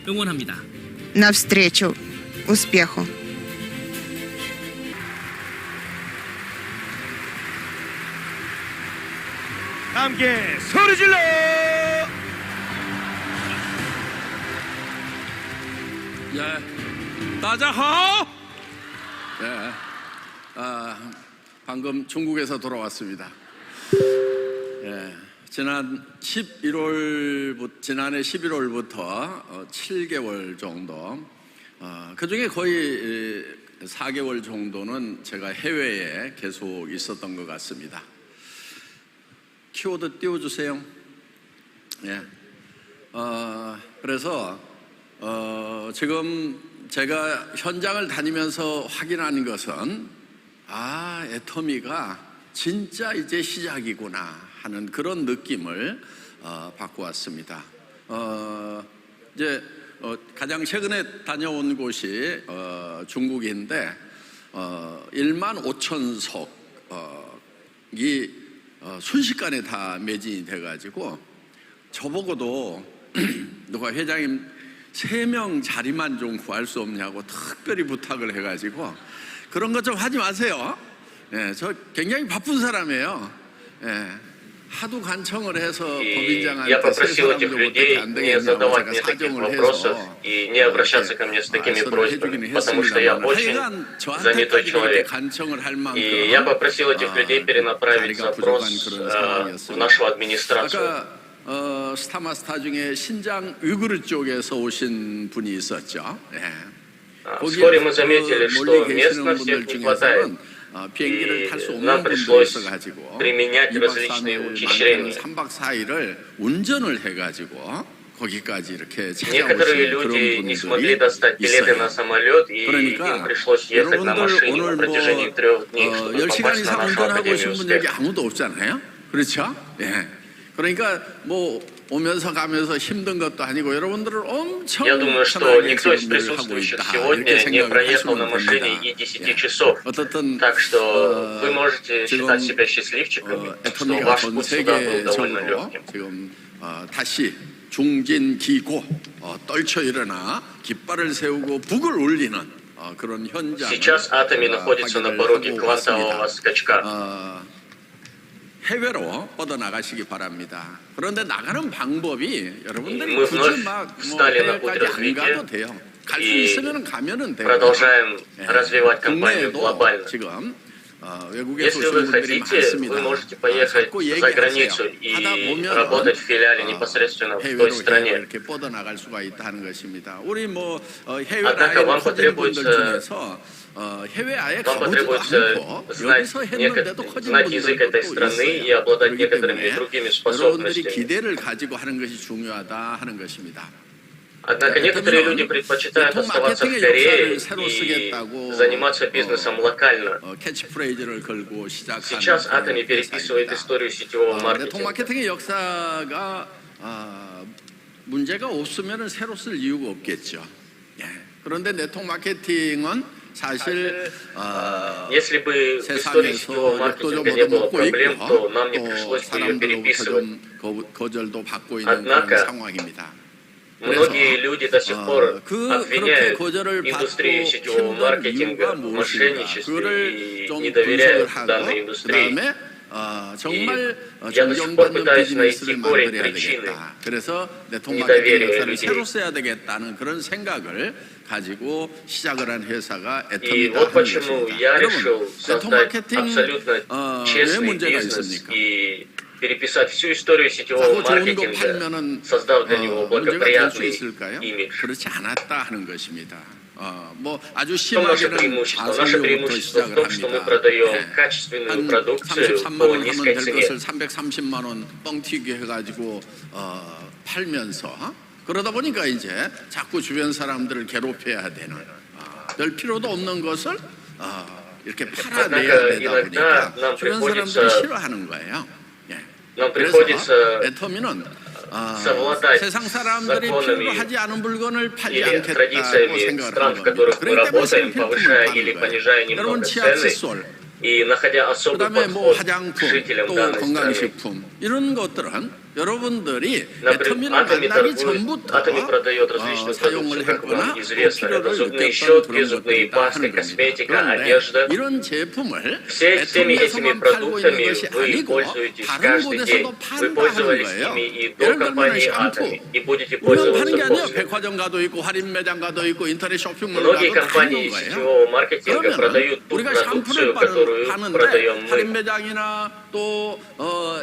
응원합니다. Навстречу успеху! 함께 소리 질러! 예, 다자하오. 예, 방금 중국에서 돌아왔습니다. 예, 지난해 11월부터 7개월 정도, 그 중에 거의 4개월 정도는 제가 해외에 계속 있었던 것 같습니다. 키워드 띄워주세요. 예, 그래서 지금 제가 현장을 다니면서 확인하는 것은 애터미가 진짜 이제 시작이구나 하는 그런 느낌을 받고 왔습니다. 이제 가장 최근에 다녀온 곳이 중국인데 1만 5천 석이 순식간에 다 매진이 돼가지고 저보고도 누가 회장님 3명 자리만 좀 구할 수 없냐고 특별히 부탁을 해가지고 그런 것 좀 하지 마세요. 예, 저 굉장히 바쁜 사람이에요. 예, 하도 간청을 해서 법인장한테 3사람 정도밖에 안 되겠냐고 제가 사정을 해서 해서는 해주긴 했습니다만 하여간 저한테까지 그렇게 간청을 할 만큼 자리가 부족한 그런 상황이었습니다. 아까 스타마스타 중에 신장 위구르 쪽에서 오신 분이 있었죠. 예. Вскоре мы заметили, что местно всех не хватает, 비행기를 탈 수 и 없는 нам 분도 пришлось 있어가지고 применять 2박 различные 3일 ухищрения. 3박 4일을 운전을 해가지고 거기까지 이렇게 Некоторые 찾아오신 그런 люди не смогли 분들이 достать билеты на 있어요. самолет, и им 그러니까 пришлось ехать на 여러분들 машине 오늘 на протяжении 3 дней, чтобы 10시간 попасть на 이상 нашу 운전하고 오신 Академию 분 여기 успеха. 아무도 없잖아요. 그렇죠? 예. 그러니까 뭐 오면서 가면서 힘든 것도 아니고 여러분들을 엄청 Я думаю, что 편하게 никто из 지금 일을 하고 присутствующих 있다 сегодня 이렇게 не 생각을 проехал на 하시면 машине 됩니다. и 10 예. часов. 어떻든 Так что вы можете 지금 считать себя счастливчиками, что 애터미가 ваш 전 путь сюда был довольно 세계적으로 легким. 지금 다시 중진기고 떨쳐 일어나 깃발을 세우고 북을 울리는 그런 현장을 Сейчас атомы находятся на пороге квантового скачка. 해외로 뻗어나가시기 바랍니다. 그런데 나가는 방법이 여러분들이 Мы 굳이 вновь 막 встали на путь 해외까지 안 가도 развития 돼요. 갈 수 и 있으면 가면은 돼요. продолжаем 예. развивать компанию 국내에도 глобально. 지금 외국에서 Если 오신 вы 분들이 хотите, 많습니다. вы можете поехать 자꾸 за 얘기하세요. границу 하다 и 보면 работать в филиале непосредственно в той 해외로 стране. 이렇게 뻗어나갈 수가 있다는 것입니다. 우리 뭐 해외 Однако 라인 вам 커진 분들 потребуется 중에서 해외 아예 Вам 가보지도 потребуется 않고 знать, 여기서 했는데도 커진 знать язык 분들도 этой 또 страны и 있어요. обладать 그렇기 некоторыми 때문에 другими 여러분들이 способностями. 기대를 가지고 하는 것이 중요하다 하는 것입니다. Однако некоторые люди предпочитают оставаться в Корее и заниматься бизнесом локально. 캐치프레이즈를 걸고 시작한 Сейчас Atomy переписывает историю сетевого 네트워크 маркетинга. 마케팅의 역사가 문제가 없으면 새로 쓸 이유가 없겠죠. 예. 그런데 네트워크 마케팅은 사실 Если бы в истории сетевого 세상에서 욕도 좀 маркетинга не было 얻어먹고 проблем, 있고 то нам не 또 пришлось бы ее 사람들로부터 переписывать. 좀 거절도 받고 있는 Однако, 그런 상황입니다. Многие люди до сих пор 그렇게 обвиняют 거절을 받고 индустрию сетевого 힘든 маркетинга 이유가 в 무엇인가 мошенничестве 그거를 и 좀 не 분석을 доверяют 하고 данной 그 индустрии. 다음에 정말 Я до сих пор 존경받는 пытаюсь 비즈니스를 найти корень 만들어야 причины 되겠다. 그래서 네트워크 недоверия 마케팅 역사를 людей. 새로 써야 되겠다는 그런 생각을 가지고 시작을 한 회사가 И 애터미다 вот 하는 почему 것입니다. я 여러분, решил 네트워크 создать 마케팅 абсолютно 왜 честный 문제가 бизнес 있습니까? и переписать всю историю сетевого 하고 좋은 거 маркетинга, 팔면은 создав для него 문제가 될 수 благоприятный 있을까요? имидж. 그렇지 않았다 하는 것입니다. 뭐 아주 В том наше 심하게는 преимущество? Наше 자선료부터 преимущество в 시작을 том, что мы 합니다. продаем 예. качественную 한 продукцию 33만 по 원 하면 низкой 될 цене. 것을 330만 원 뻥튀기 해가지고 팔면서 그러다 보니까 이제 자꾸 주변 사람들을 괴롭혀야 되는 별 필요도 없는 것을 이렇게 팔아내야 되다 보니까 주변 사람들이 싫어하는 거예요. 예. Нам 그래서 приходится 애터미는 совладать 세상 с 사람들이 필요로 законами 하지 않은 물건을 팔지 или 않겠다고 традициями 생각을 стран, 하는 в 겁니다. которых мы 그렇기 때문에 работаем, 생필품을 повышая или 파는 понижая 거예요. 여러분 немного 치약스 цены 솔, и находя особый 그다음에 뭐 подход к 화장품, жителям 또 данной страны. 건강식품 이런 것들은 여러분들이 Например, 애터미를 Atomy 만나기 торгует, 전부터 Atomy продает различную 사용을 продукцию, как 했거나 вам 또 известно. 필요를 Это зубные 느꼈던 щетки, 그런 зубные 것들이다 пасты, 하는 겁니다. косметика, 그런데 одежда. 이런 제품을 Всеми этими 애터미에서만 팔고 있는 продуктами 것이 вы 아니고 pользуетесь 다른 каждый день. 곳에서도 Вы 판다 하는 пользовались 거예요. ими и до 예를 들면 компании 샴푸 Atomy, и будете 우리만 파는 пользоваться 게 아니에요. после. 백화점 가도 있고 할인 매장 가도 있고 인터넷 쇼핑몰 Многие 가도 다 компании 있는 거예요. сетевого маркетинга 그러면 продают ту 우리가 продукцию, 샴푸를 которую 파는데 продаем 할인 мы. 매장이나 또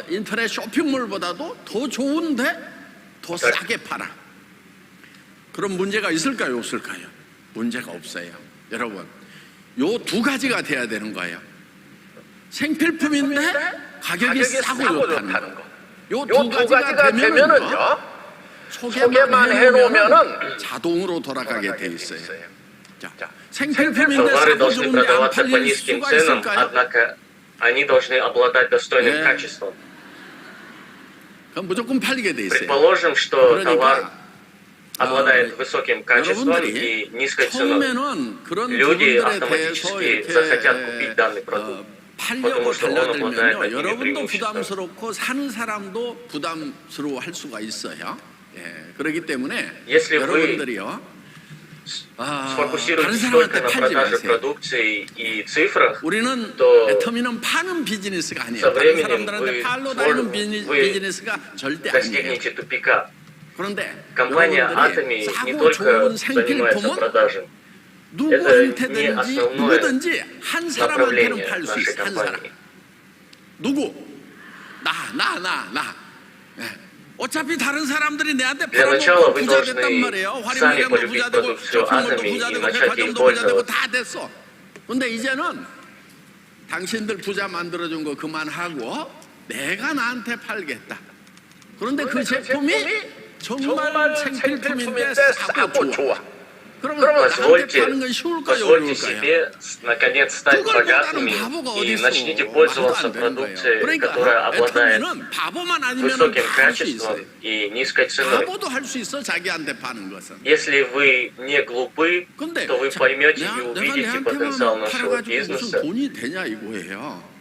인터넷 쇼핑몰보다도 더 좋은데 더 싸게 팔아. 그런 문제가 있을까요, 없을까요? 문제가 없어요. 여러분, 요 두 가지가 돼야 되는 거예요. 생필품인데 가격이 싸고 좋다는 거. 요 두 가지가 되면은요, 소개만 해놓으면은 자동으로 돌아가게 돼 있어요. 자, 생필품인데 Товары 싸고 должны 좋은데 안 продаваться по 팔릴 низким 수가 ценам, 있을까요? однако они должны обладать достойным 네. качеством. 그럼 무조건 팔리게 돼 있어요. Предположим, что товар 그러니까 обладает высоким качеством 여러분들이 и низкой ценой. 처음에는 그런 Люди 부분들에 대해서 автоматически захотят 이렇게 купить данный продукт. 팔려고 потому что он обладает 달라들면요, одними 여러분도 преимуществами. 부담스럽고 사는 사람도 부담스러워 할 수가 있어요. 예, 그렇기 때문에 Если вы 여러분들이요, 다른 Сфокусируйтесь 사람한테 только на 팔지 продаже 마세요. продукции и цифрах. 우리는 또 애터미는 파는 비즈니스가 아니에요. со 다른 временем 사람들한테 вы 팔로 다니는 вы 비즈니스가 절대 아니에요. достигнете тупика. 그런데 Компания 여러분들이 Atomy не 싸고 только 좋은 занимается 생필품은 продажей. 누구한테든지 основное 누구든지 한 사람한테는 направление 팔 수 нашей 있어. 한 사람. компании. 누구? 나. 예. 어차피 다른 사람들이 내한테 Для начала 팔아먹고 вы 부자 됐단 должны 말이에요. сами 할인매장도 полюбить 부자 되고 продукцию 쇼핑몰도 Atomy 부자 и 되고 начать ей 백화점도 부자 되고 пользоваться. 다 됐어. 근데 이제는 당신들 부자 만들어준 거 그만하고 내가 나한테 팔겠다. 그런데 그 제품이 정말 생필품인데 싸고 좋아. 그러면 나한테 Позвольте, 파는 건 쉬울까요, позвольте 어려울까요? себе наконец стать 그걸 богатыми 못하는 바보가 어디 и 있어? начните 말도 пользоваться 안 되는 거예요. продукцией, 그러니까 которая обладает 애터미는 바보만 아니면 высоким 다 할 수 있어요. качеством и низкой ценой. 바보도 할 수 있어, 자기한테 파는 것은. Если вы не глупы, 근데 то вы поймете и увидите 내가 потенциал 내한테만 нашего 팔아가지고 무슨 бизнеса 돈이 되냐 이거예요.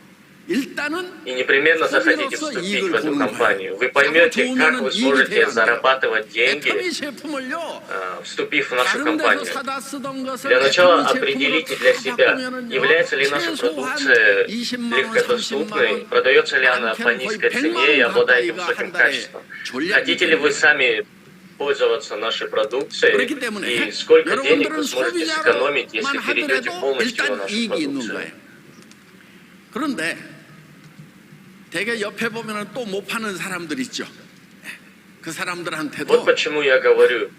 일단은 и непременно захотите 소비로서 вступить 이익을 в эту 보는 компанию. 거예요. Вы поймете, 사고 как 좋으면은 вы 이익이 сможете 돼야 돼요. зарабатывать деньги, 애터미 제품을요. вступив в нашу 다른 데서 компанию. 사다 쓰던 것을 Для начала 애터미 제품으로 определите для 다 себя, 바꾸면은요, является ли наша 최소한 продукция 20만 원, 30만 легкодоступной, 원, продается ли она по 많게는 низкой 거의 100만 цене и 원 обладает 가까이가 высоким 한 달에 качеством. 전략이 Хотите ли вы 되는 сами пользоваться нашей продукцией 그렇기 때문에 и сколько денег 여러분들은 вы сможете сэкономить, если 소비자로만 перейдете 하더라도 полностью на 일단 нашу 이익이 있는 продукцию. 거예요. 그런데 되게 옆에 보면은 또 못 파는 사람들 있죠. 그 Вот 사람들한테도 почему я говорю,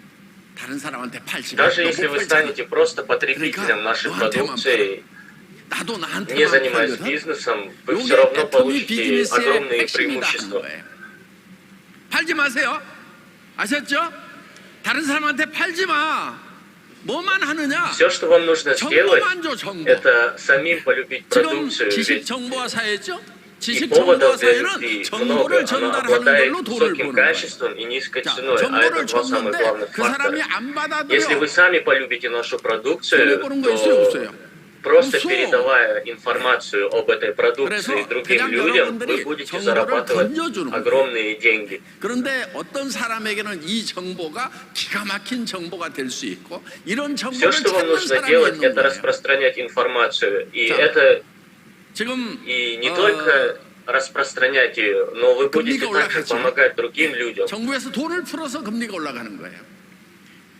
다른 사람한테 팔지 даже 말고 если 못 вы 팔잖아. станете просто потребителем нашей продукции, 나도 не 나한테만 занимаясь 팔거든. бизнесом, вы 요게 все равно 애터미 получите 비즈니스의 огромные 핵심이다 하는 преимущества. 거예요. 팔지 마세요. 아셨죠? 다른 사람한테 팔지 마. 뭐만 하느냐? Все, что вам нужно сделать, 정보만 줘, 정보. это самим полюбить 지금 продукцию. 지식 Ведь 정보화 사회죠? и 지식 поводов 정보화 для 사회는 любви много, 정보를 оно 전달하는 обладает 걸로 돈을 высоким 버는 거예요. качеством и низкой 자, ценой, а 정보를 это два самых 줬는데 главных 그 사람이 фактора. 안 받아들여. Если вы сами полюбите нашу продукцию, 손해보는 거 있어요, то 없어요? просто 없어. передавая информацию об этой продукции 그래서 другим 그냥 людям, 여러분들이 вы будете 정보를 зарабатывать 던져주는 거예요. огромные деньги. 그런데 어떤 사람에게는 이 정보가 기가 막힌 정보가 될 수 있고 이런 Все, 정보를 что вам 찾는 нужно 사람이 делать, 있는 это 거예요. распространять информацию. И 자, это 지금 и не только распространять ее, но вы будете также помогать другим людям. 정부에서 돈을 풀어서 금리가 올라가는 거예요.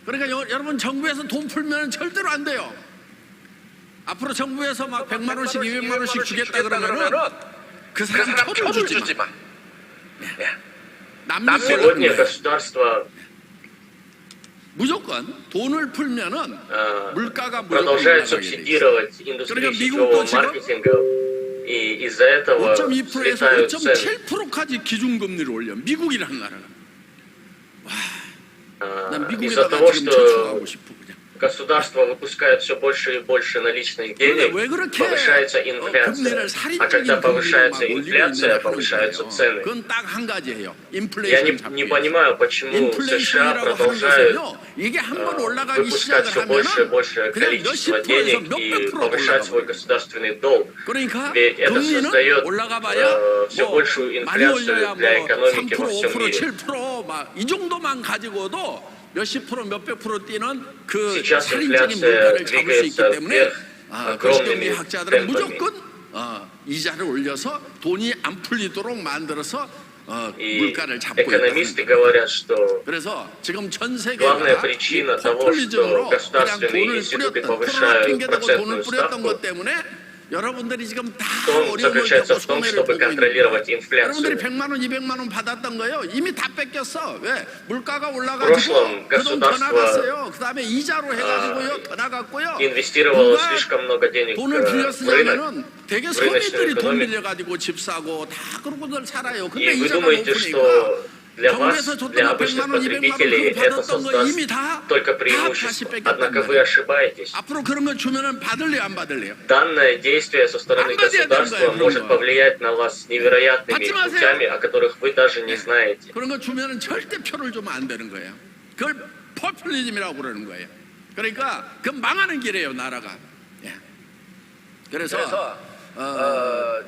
그러니까 여러분 정부에서 돈 풀면 절대로 안 돼요. 앞으로 정부에서 막 100만 원씩 200만 원씩 주겠다 그러면은 그 사람 표를 주지 마. 남미 Сегодня государство 무조건 돈을 풀면은 물가가 무조건 продолжает 올라가게 돼 있어요. субсидировать индустрию 그러니까 сетевого 미국도 지금 маркетинга, и из-за этого 5.2%에서 взлетают цены. 5.7%까지 기준금리를 올려. 미국이라는 나라가. 와, 난 Из-за 미국에다가 того, 지금 что 저축하고 싶어 그냥. государство выпускает все больше и больше наличных денег, 왜 그렇게 повышается 금리를 инфляция. А 살인적인 когда 금리로 повышается 막 올리고 инфляция, 있느냐 하는 повышаются 거예요. цены. 그건 딱 한 가지예요. Я 인플레이션 не 잡기. понимаю, почему США 인플레이션이라고 하는 продолжают 것은요, 이게 한번 올라가기 выпускать 시작을 все больше и 하면은 больше 그냥 количество 몇십 денег 프로에서 и 몇백 프로 повышать свой 올라가요. государственный долг. 그러니까 Ведь это 금리는 создает 올라가봐야 все 뭐 большую 많이 올려야 инфляцию для 뭐 экономики 3%, во всем 5%, мире. 7% 막 이 정도만 가지고도 몇십 프로, 몇백 프로 뛰는 그 Сейчас 살인적인 инфляция 물가를 잡을 수 있기 двигается 때문에 вверх 거시경제 огромными 학자들은 темпами. 무조건 이자를 올려서 돈이 안 풀리도록 만들어서 И 물가를 잡고 있다는 экономисты 거예요. говорят, что 그래서 지금 전 главная 세계가 причина 이 того, 포퓰리즘으로 что 그냥 государственные 돈을 институты 뿌렸던 코로나 повышают 핑계 대고 돈을 процентную 뿌렸던 ставку, 것 때문에 여러분들이 지금 다 в том 어려움을 заключается 겪고 в том, 손해를 чтобы 보고 있는 거예요. контролировать 여러분들이 инфляцию. 100만 원, 200만 원 받았던 거예요. 이미 다 뺏겼어. 왜? 물가가 прошлом 올라가지고 그 돈 더 государство 나갔어요. 그 다음에 이자로 해가지고요. 더 나갔고요. инвестировало 누가 слишком много денег 돈을 в рынок. 빌렸으냐면은 되게 рыночную 서민들이 돈 экономику. 빌려가지고 집 사고 다 그러고들 살아요. И 근데 вы 이자가 думаете, 높으니까 что для вас, 정부에서 줬던 для 거 обычных 100만 원, 200만 원 потребителей, 그거 это 받았던 거 создаст 이미 다 только 다시 преимущество. 뺏겼단 Однако вы 말이에요. ошибаетесь. 앞으로 그런 거 주면은 받을래요, 안 받을래요? Данное действие со стороны 안 받아야 되는 государства 거예요, может 그런 거. повлиять на вас невероятными 받지 마세요. путями, о которых вы даже не знаете. 그런 거 주면은 절대 표를 주면 안 되는 거예요. 그걸 포퓰리즘이라고 그러는 거예요. 그러니까 그 망하는 길이에요, 나라가. 예. 그래서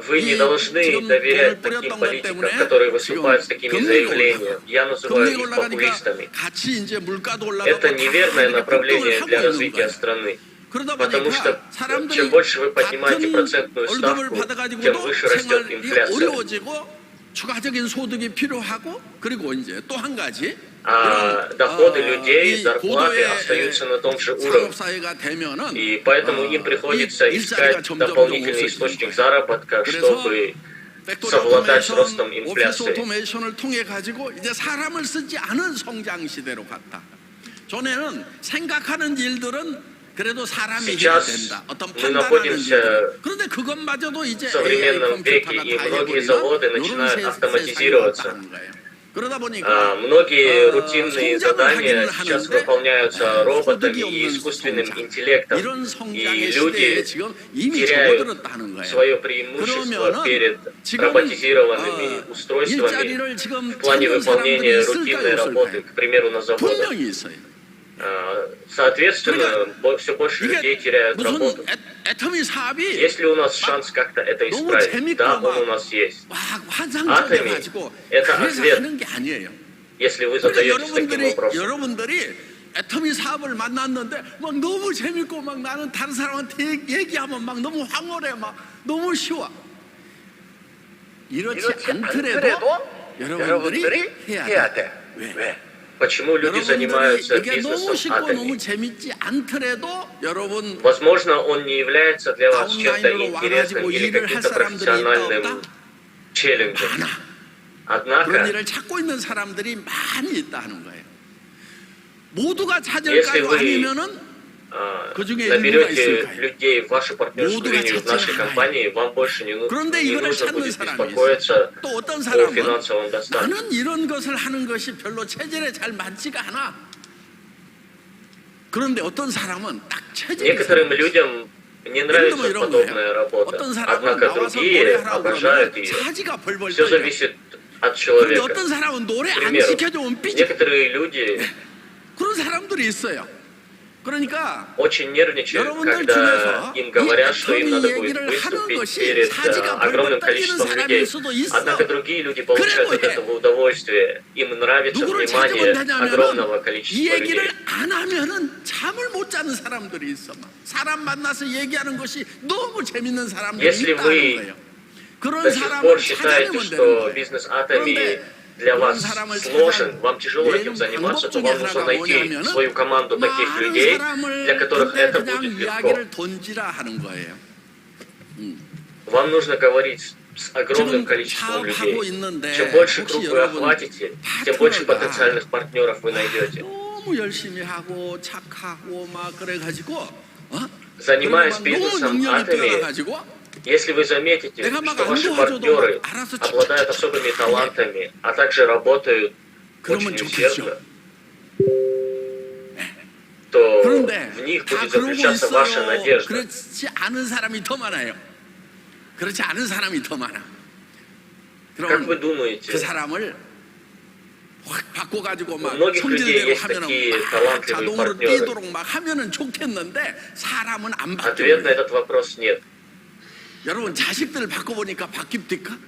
Вы не должны доверять таким политикам, которые выступают с такими заявлениями. Я называю их популистами. 같이 이제 물가도 올라가고 Это неверное 다 направление 급등을 для 하고 있는 развития 거예요. страны. 그러다 Потому что 보니까 사람들이 чем больше вы поднимаете 같은 процентную 월급을 ставку, тем 받아가지고도 выше растет 생활이 инфляция. 어려워지고 추가적인 소득이 필요하고 그리고 이제 또 한 가지 А доходы людей, зарплаты остаются на том же уровне. 상업사회가 되면은 И поэтому им приходится искать дополнительный источник заработка, чтобы совладать с ростом 오피스 инфляции. 오토메이션을 통해 가지고 이제 사람을 쓰지 않은 성장 시대로 갔다. 전에는 생각하는 일들은 그래도 사람이 해야 Сейчас 된다. 어떤 мы 판단하는 находимся 일들. 그런데 그것마저도 이제 в AI современном веке, 컴퓨터가 и 다 многие 해버리는 заводы 이런 начинают 세상이 автоматизироваться. 왔다는 거예요. 그러다 보니까 Многие рутинные 성장을 задания 하기는 сейчас 하는데 выполняются роботами 소득이 и 없는 искусственным 성장. интеллектом. 이런 И 성장의 시대에 люди 지금 이미 теряют 접어들었다는 거예요. свое преимущество 그러면은 перед 지금 роботизированными устройствами 일자리를 지금 в плане 찾는 выполнения 사람들이 рутинной 있을까요, работы, 없을까요? к примеру, на заводах. 분명히 있어요. Соответственно, все больше людей 이게 теряют 무슨 работу. 애터미 사업이 Есть ли у нас шанс как-то это 너무 исправить? 재밌고 Да, 막 он у нас есть. 막 환상적이어가지고 это 그래서 ответ. 하는 게 아니에요. Если вы 그러니까 задаетесь таким вопросом. 여러분들이 애터미 사업을 만났는데 막 너무 재밌고 막 나는 다른 사람한테 얘기하면 막 너무 황홀해 막 너무 쉬워. 이렇지 않더라도 여러분들이 해야 돼. 왜? Почему люди занимаются 이게 너무 бизнесом 쉽고 атоми? 너무 재밌지 않더라도 여러분 Возможно, он не является для вас чем-то 다운라인으로 интересным 와가지고 или 일을 할 каким-то 사람들이 профессиональным 있다 челленджем. 많아. 그런 Однако, 일을 찾고 있는 사람들이 많이 있다는 거예요. 모두가 если 찾을까요? вы 아니면은 그 중에 일부가 наберете 있을까요? людей в вашу партнерскую 모두가 линию в 찾지는 нашей 않아요. компании, вам больше не 그런데 не 이거를 нужно 찾는 будет 사람이 беспокоиться 있어요. 또 어떤 о 사람은 финансовом достатке. 나는 이런 것을 하는 것이 별로 체질에 잘 맞지가 않아. 그런데 어떤 사람은 딱 체질이 Некоторым людям не нравится 이런 подобная 거예요. работа, 어떤 사람은 однако 나와서 другие 노래하라고 обожают 그러면 ее. 사지가 벌벌 Все 떨려. зависит от 그런데 человека. 어떤 사람은 노래 К 안 примеру, 시켜주면 삐져. некоторые люди 그런 사람들이 있어요. 그러니까 очень нервничают, 여러분들 когда 중에서 им 이 говорят, что им 애터미 надо будет 얘기를 하는 выступить 것이 перед 사지가 огромным 벌벌 떨리는 количеством людей. 사람일 수도 있어. Однако другие люди получают от 그래, этого удовольствие. Им нравится 누구를 внимание 찾으면 огромного 되냐면은 이 количества 얘기를 людей. 안 하면은 잠을 못 자는 사람들이 있어. 막. 사람 만나서 얘기하는 것이 너무 재밌는 사람들이 Если 있다는 вы 거예요. 그런 До сих 사람을 пор считаете, 찾아내면 되는 что 거예요. бизнес атоми 그런데 для 그런 вас 사람을 сложен, вам тяжело этим 내는 заниматься, 방법 то 중에 вам нужно 하나가 найти 뭐냐면은 свою команду таких 많은 людей, 사람을 для которых 근데 это 그냥 будет легко. 이야기를 던지라 하는 거예요. Вам нужно говорить с огромным 지금 количеством людей. 사업하고 있는데 Чем больше 혹시 круг вы 여러분 охватите, тем больше 파트너가 потенциальных партнеров вы найдете. 너무 열심히 하고 착하고 막 그래가지고 Занимаясь 그리고 막 너무 бизнесом 능력이 атоми, 뛰어나가지고 если вы заметите, 내가 막 что 안 ваши 도와줘도 партнеры 막 알아서 обладают особыми талантами, а также работают 그러면 очень 좋겠죠. усердно, то 그런데 그런데 в них 다 будет 그러고 заключаться ваша 있어요. надежда. 그렇지 않은 사람이 더 많아요. 그렇지 않은 사람이 더 많아. Как вы 그럼 думаете, 그 사람을 확 바꿔가지고 у 막 многих людей 성질대로 есть 하면은 такие 막 талантливые 자동으로 партнеры? 뛰도록 막 하면은 좋겠는데 사람은 안 Ответ на 바뀌어요. этот вопрос нет. 여러분 자식들을 바꿔보니까 바뀝니까?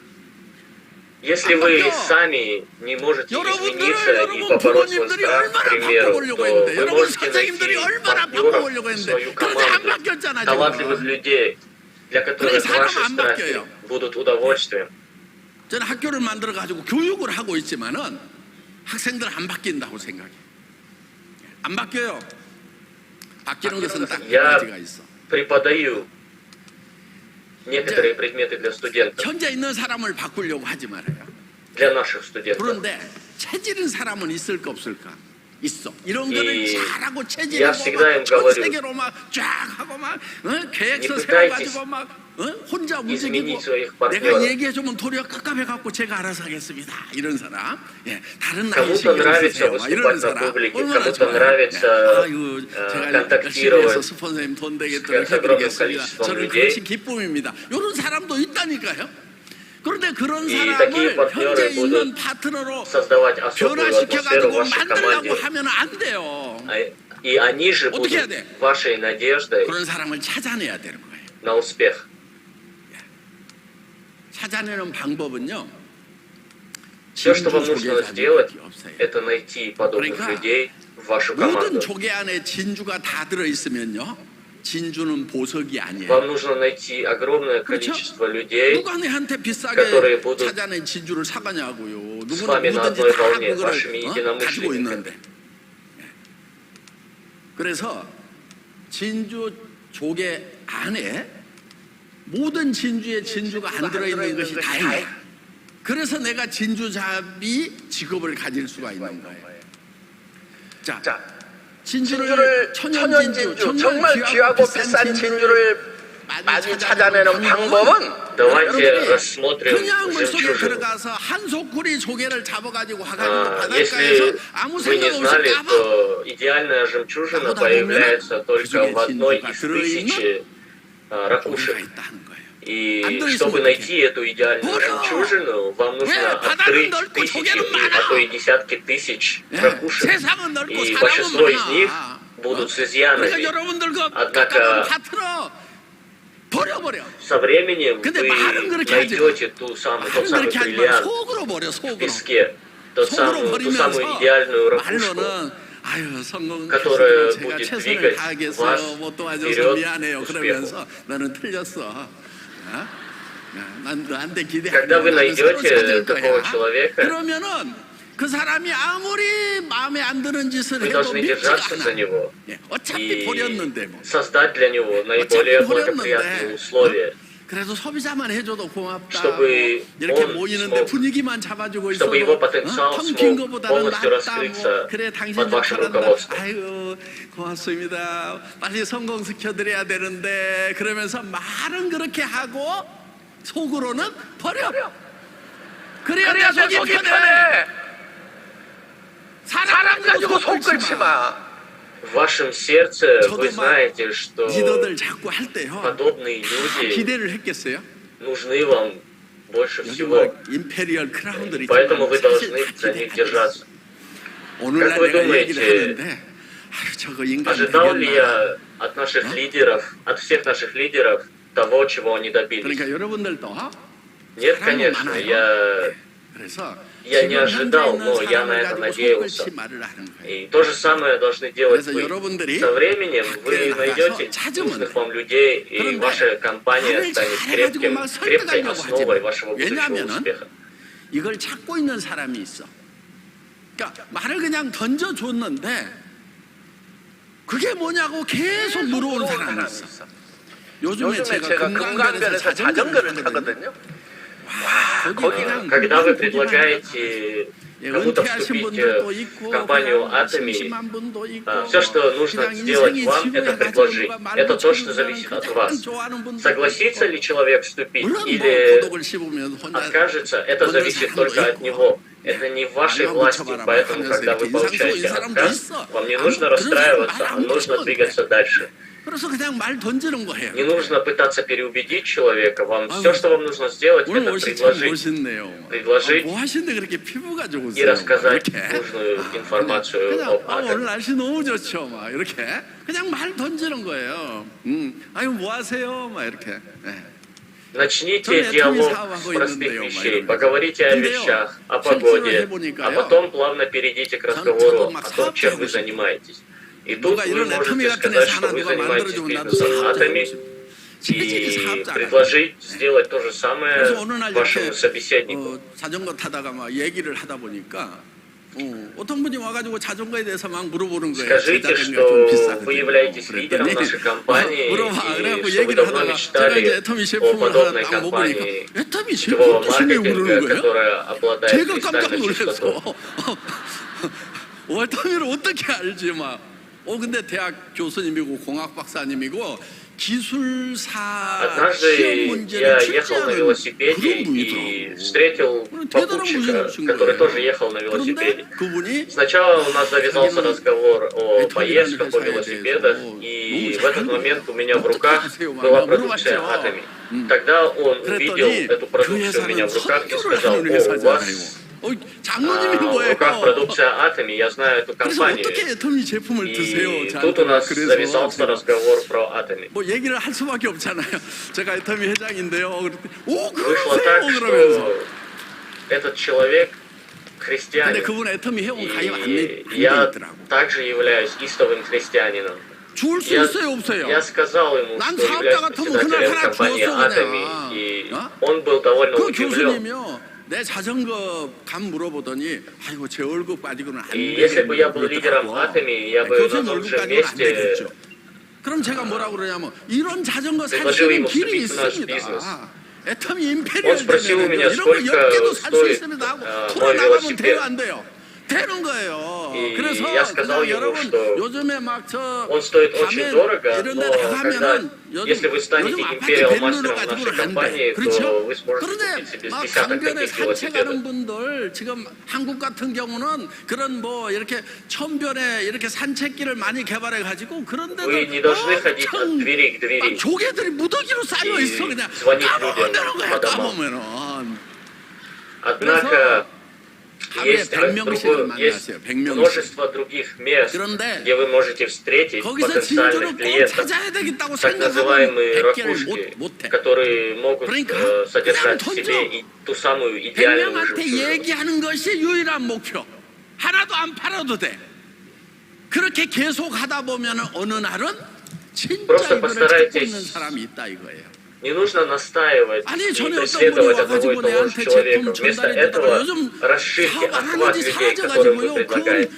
Если вы сами не можете измениться и 여러분 побороть свой 부모님들이 страх, к 얼마나 примеру, 바꿔보려고 то 했는데 вы 여러분 можете 선생님들이 найти 얼마나 партнеров 바꿔보려고 в 했는데 свою 그런데 안 команду, 바뀌었잖아 талантливых 지금. людей, для которых 그래, 사람 ваши 안 страхи 바뀌어요. будут удовольствием. 저는 학교를 만들어 가지고 교육을 하고 있지만은 학생들 안 바뀐다고 생각해. 안 바뀌어요. 바뀌는 것은 딱 두 Я 가지가 있어. преподаю некоторые предметы для студентов, 현재 있는 사람을 바꾸려고 하지 말아요. для наших студентов. 그런데 체질인 사람은 있을까 없을까? 있어. 이런 거를 이 잘하고 야, 체질하고 всегда им 전 говорю, 세계로 막 쫙 하고 막 계획서 не 세워가지고 막 혼자 움직이고 изменить своих 내가 партнеров. 얘기해주면 도리어 깝깝해갖고 제가 알아서 하겠습니다. 이런 사람, 예, 다른 나이 Кому-то 신경 нравится 쓰세요. 막 이러는 выступать на 사람 публике, 얼마나 кому-то 좋아요. нравится 예. 아유, 제가 열심히 контактировать 해서 스폰서님 돈 되겠도록 с огромным 해드리겠습니다. количеством 저는 людей. 그것이 기쁨입니다. 이런 사람도 있다니까요. 그런데 그런 이 사람을 такие партнеры 현재 있는 будут 파트너로 создавать особую атмосферу 변화시켜가지고 в вашей 만들려고 команде. 하면 안 돼요. И они же 어떻게 해야 будут 돼? вашей надеждой 그런 사람을 찾아내야 되는 거예요. на успех. 찾아내는 방법은요. Все, что вам 진주 нужно 조개 сделать, 가지고 없어요. это найти подобных 그러니까 людей в вашу 모든 команду. 조개 안에 진주가 다 들어있으면요. 진주는 보석이 아니에요. Вам нужно найти огромное 그렇죠? количество людей, 누가 내한테 비싸게 которые будут 찾아낸 진주를 사가냐고요. с 누구는 вами на 뭐든지 одной 다 волне, 그거를 вашими 가지고 единомышленниками. 있는데. 그래서 진주 조개 안에 모든 진주에 진주가 안 들어있는 것이 다행이에요. 그래서 내가 진주잡이 직업을 가질 수가 있는 거예요. 자, 진주를 천연 진주, 정말 귀하고 비싼 진주를 많이 찾아내는 방법은 Давайте рассмотрим 그냥 물속에 жемчужину. 들어가서 한 소쿠리 조개를 잡아가지고 가가지고 Если 바닷가에서 아무 вы 생각 не 없이 знали, 까봐. то идеальная жемчужина появляется только в одной из тысячи 고기가 ракушек. 있다는 거예요. И 안 들어있으면 чтобы 어떡해? найти эту идеальную 버려! жемчужину, вам нужно 왜? 바다는 открыть 넓고 тысячи, 조개는 많아. а то и десятки тысяч 예, ракушек. 세상은 넓고 И 사람은 большинство из них 많아. будут с 그러니까 изъянами. 여러분들 그 Однако 깎아놓은 파트너 버려버려. Со временем 근데 вы 말은 그렇게 하지 마. найдете тот самый 말은 그렇게 하지 마. бриллиант 속으로 버려 в 속으로. песке, ту 속으로 самую 버리면서 идеальную ракушку. 말로는 아유 성공 которая 제가 будет 최선을 двигать 다하겠어요. вас 못 도와줘서 вперед 미안해요. к успеху. 그러면서 너는 틀렸어. 난 너한테 기대하는 Когда вы 나는 새로 найдете 찾을 такого 거야. человека, 그러면은 그 사람이 아무리 마음에 안 드는 짓을 вы 해도 должны 믿지가 держаться за 않아. него 예, 어차피 버렸는데 и 뭐. создать для него наиболее 어차피 버렸는데 благоприятные условия, 그래도 소비자만 해줘도 고맙다. чтобы 이렇게 он 모이는데 смог, 분위기만 잡아주고 있어도 чтобы его потенциал 텅빈 смог 거보다는 полностью 낫다. 뭐. раскрыться 그래 당신 под вашим 잘한다. руководством. 아이고 고맙습니다. 빨리 성공시켜드려야 되는데 그러면서 말은 그렇게 하고 속으로는 버려. 그래야 내 속이 편해. 사람 가지고 속 끓지 마. В вашем сердце вы 저도 막 знаете, что 리더들 자꾸 할 때요. подобные 다 люди 기대를 했겠어요. нужны вам больше 여기 всего. 뭐 임페리얼 크라운들이 Поэтому вы 사실 должны 다 за них 기대하겠어. держаться. 오늘날 Как вы 내가 думаете, 얘기를 하는데 아유 저거 인간 Ожидал ли 되겠나. я от наших лидеров, от всех наших лидеров того, чего они добились? 그러니까 여러분들도 Нет, 사람은 конечно, 많아요. я 그래서 Я не 지금 ожидал, 현재 있는 но я на 사람을 это 가지고 надеялся. 손 끌지 말을 하는 거예요. И то же самое должны делать 그래서 вы. 여러분들이 Со временем вы 밖에 найдете 나가서 찾으면 нужных вам людей, и 그런데 ваша компания 말을 станет 잘해가지고 막 крепкой 설득하려고 하지 основой 마. вашего будущего 왜냐하면은 успеха. 이걸 찾고 있는 사람이 있어. 그러니까 말을 그냥 던져줬는데 그게 뭐냐고 계속 물어오는 사람이 있어. 요즘에 제가 금강변에서 자전거를 타거든요. 거기 Когда вы предлагаете кому-то 은퇴하신 вступить 분들도 в 있고 компанию 그냥 Atomy, 심심한 분도 있고 все, что нужно 그냥 сделать 인생이 вам, это 지루해가지고 предложить. 누가 Это 말로 то, что 쳐주는 зависит от 그냥 вас. 좋아하는 분도 Согласится 있고. ли человек вступить 물론 뭐 или 고독을 씹으면 혼자 откажется, это 그런 зависит 사람도 только от 있고. него. Это не в вашей власти, поэтому, когда вы получаете отказ, вам не нужно расстраиваться, а нужно двигаться дальше. 그래서 그냥 말 던지는 거예요. Не нужно пытаться переубедить человека. Все, что вам нужно сделать, 오늘 это 옷이 참 предложить 멋있네요. предложить 뭐 하시는데 그렇게 피부가 и 좋으세요? рассказать 이렇게. нужную информацию 그냥 об 오늘 атоме. 날씨 너무 좋죠, 막 이렇게 그냥 말 던지는 거예요. 아유 뭐 하세요, 막 이렇게. 네. Начните диалог с простых вещей, поговорите о вещах, о погоде, а потом плавно перейдите к разговору о том, чем вы занимаетесь. И тут вы можете сказать, что вы занимаетесь бизнесом атоме, и предложить сделать то же самое 그래서 어느 날 вашему 이렇게 собеседнику. 자전거 타다가 막 얘기를 하다 보니까 어떤 분이 와가지고 자전거에 대해서 막 물어보는 거예요. 제 Скажите, 자전거가 좀 что 비싸거든요. вы являетесь лидером 그랬더니 нашей компании, 물어봐. и 그래갖고 что вы 얘기를 давно 하다가 제가 мечтали 이제 애터미 о 제품을 하나 подобной 딱 먹으니까 компании 애터미 сетевого 제품 드시네 그러는 маркетинга, 거예요. которая обладает 제가 깜짝 кристальной чистотой. 놀랐어. 월터미를 어떻게 알지 막. 근데 대학 교수님이고 공학 박사님이고 기술사 시험 Однажды 문제를 я ехал на 출제하는 велосипеде 그런 и 분이더라고. встретил попутчика, который тоже ехал на велосипеде. 그런데 그분이 Сначала у нас завязался разговор о поездках, о велосипедах, и в этот момент у меня в руках была продукция Atomy. Тогда он увидел эту 그 продукцию у меня в руках и 회사는 сказал: 선교를 о, у 하잖아요. вас 장로님인 в 거예요. руках продукция Atomy, я знаю эту 그래서 компанию. 어떻게 애터미 제품을 드세요? И тут у нас 그래서 завязался разговор про Atomy. 뭐 얘기를 할 수밖에 없잖아요. 제가 애터미 회장인데요. 그랬더니 오 Вышло 그러세요 так, 그러면서. что этот человек 근데 христианин, 그분 애터미 회원 가입 안 и 돼 я 있더라고. также являюсь истовым христианином. 줄 수 Я, 있어요 없어요? я сказал ему, 난 что 사업자 являюсь 같으면 그날 председателем 하나 компании 줬어, Atomy, 그냥. и 어? он был довольно 그 удивлен. 교수님이요. 내 자전거 감 물어보더니 아이고 제 얼굴 빠지고는 안 И 돼. если бы я был лидером Atomy, я бы на 교수님 том 얼굴 же 빠지고는 안 месте 되겠죠. 그럼 제가 뭐라고 그러냐면 이런 자전거 살 수 предложил 있는 ему 길이 вступить в наш 있습니다. бизнес. 애터미 Он 임페리얼 спросил у меня, 이런 거 сколько 10개도 살 수 стоит 있습니다 하고 мой 풀어나가면 велосипед. 돼요 안 돼요? 되는 거예요. И 그래서 я сказал 그냥 ему, 여러분 что 요즘에 막저 он стоит очень дорого, 이런 데 но 나가면은 если вы станете 요즘 아파트 империал 밴드로 мастером в 가지고는 нашей 안 компании, 돼. 그렇죠? то вы сможете 그런데 купить себе 막 десяток 강변에 таких велосипедов. 산책하는 분들 지금 한국 같은 경우는 그런 뭐 이렇게 천변에 이렇게 산책길을 많이 개발해 가지고 그런 데도 Вы не должны ходить от двери к 막 двери. 조개들이 무더기로 쌓여 И 있어 그냥 звонить 까보면 людям 되는 거야 по домам. 까보면은. Однако 하루에 есть, 100명씩을 есть 만나세요. 100명씩. множество других мест, 그런데 где вы можете встретить 거기서 진주를 потенциальных 꼭 клиентов, 찾아야 되겠다고 так 생각하면 называемые 100개를 ракушки, 못해. которые могут 그러니까 содержать 그냥 в 던져. себе и ту самую идеальную 100명한테 жемчужину. 얘기하는 것이 유일한 목표. 하나도 안 팔아도 돼. 그렇게 계속 하다 보면 어느 날은 진짜 Просто 이거를 찾고 постарайтесь. 있는 사람이 있다 이거예요. Не нужно настаивать 아니 и 전에 어떤 분이 преследовать одного и 와가지고 того же 내한테 человека. 제품 Вместо 전달해 этого 주다가 요즘 расширьте 사업 안 охват 한지 людей, которым вы 사라져가지고요. предлагаете.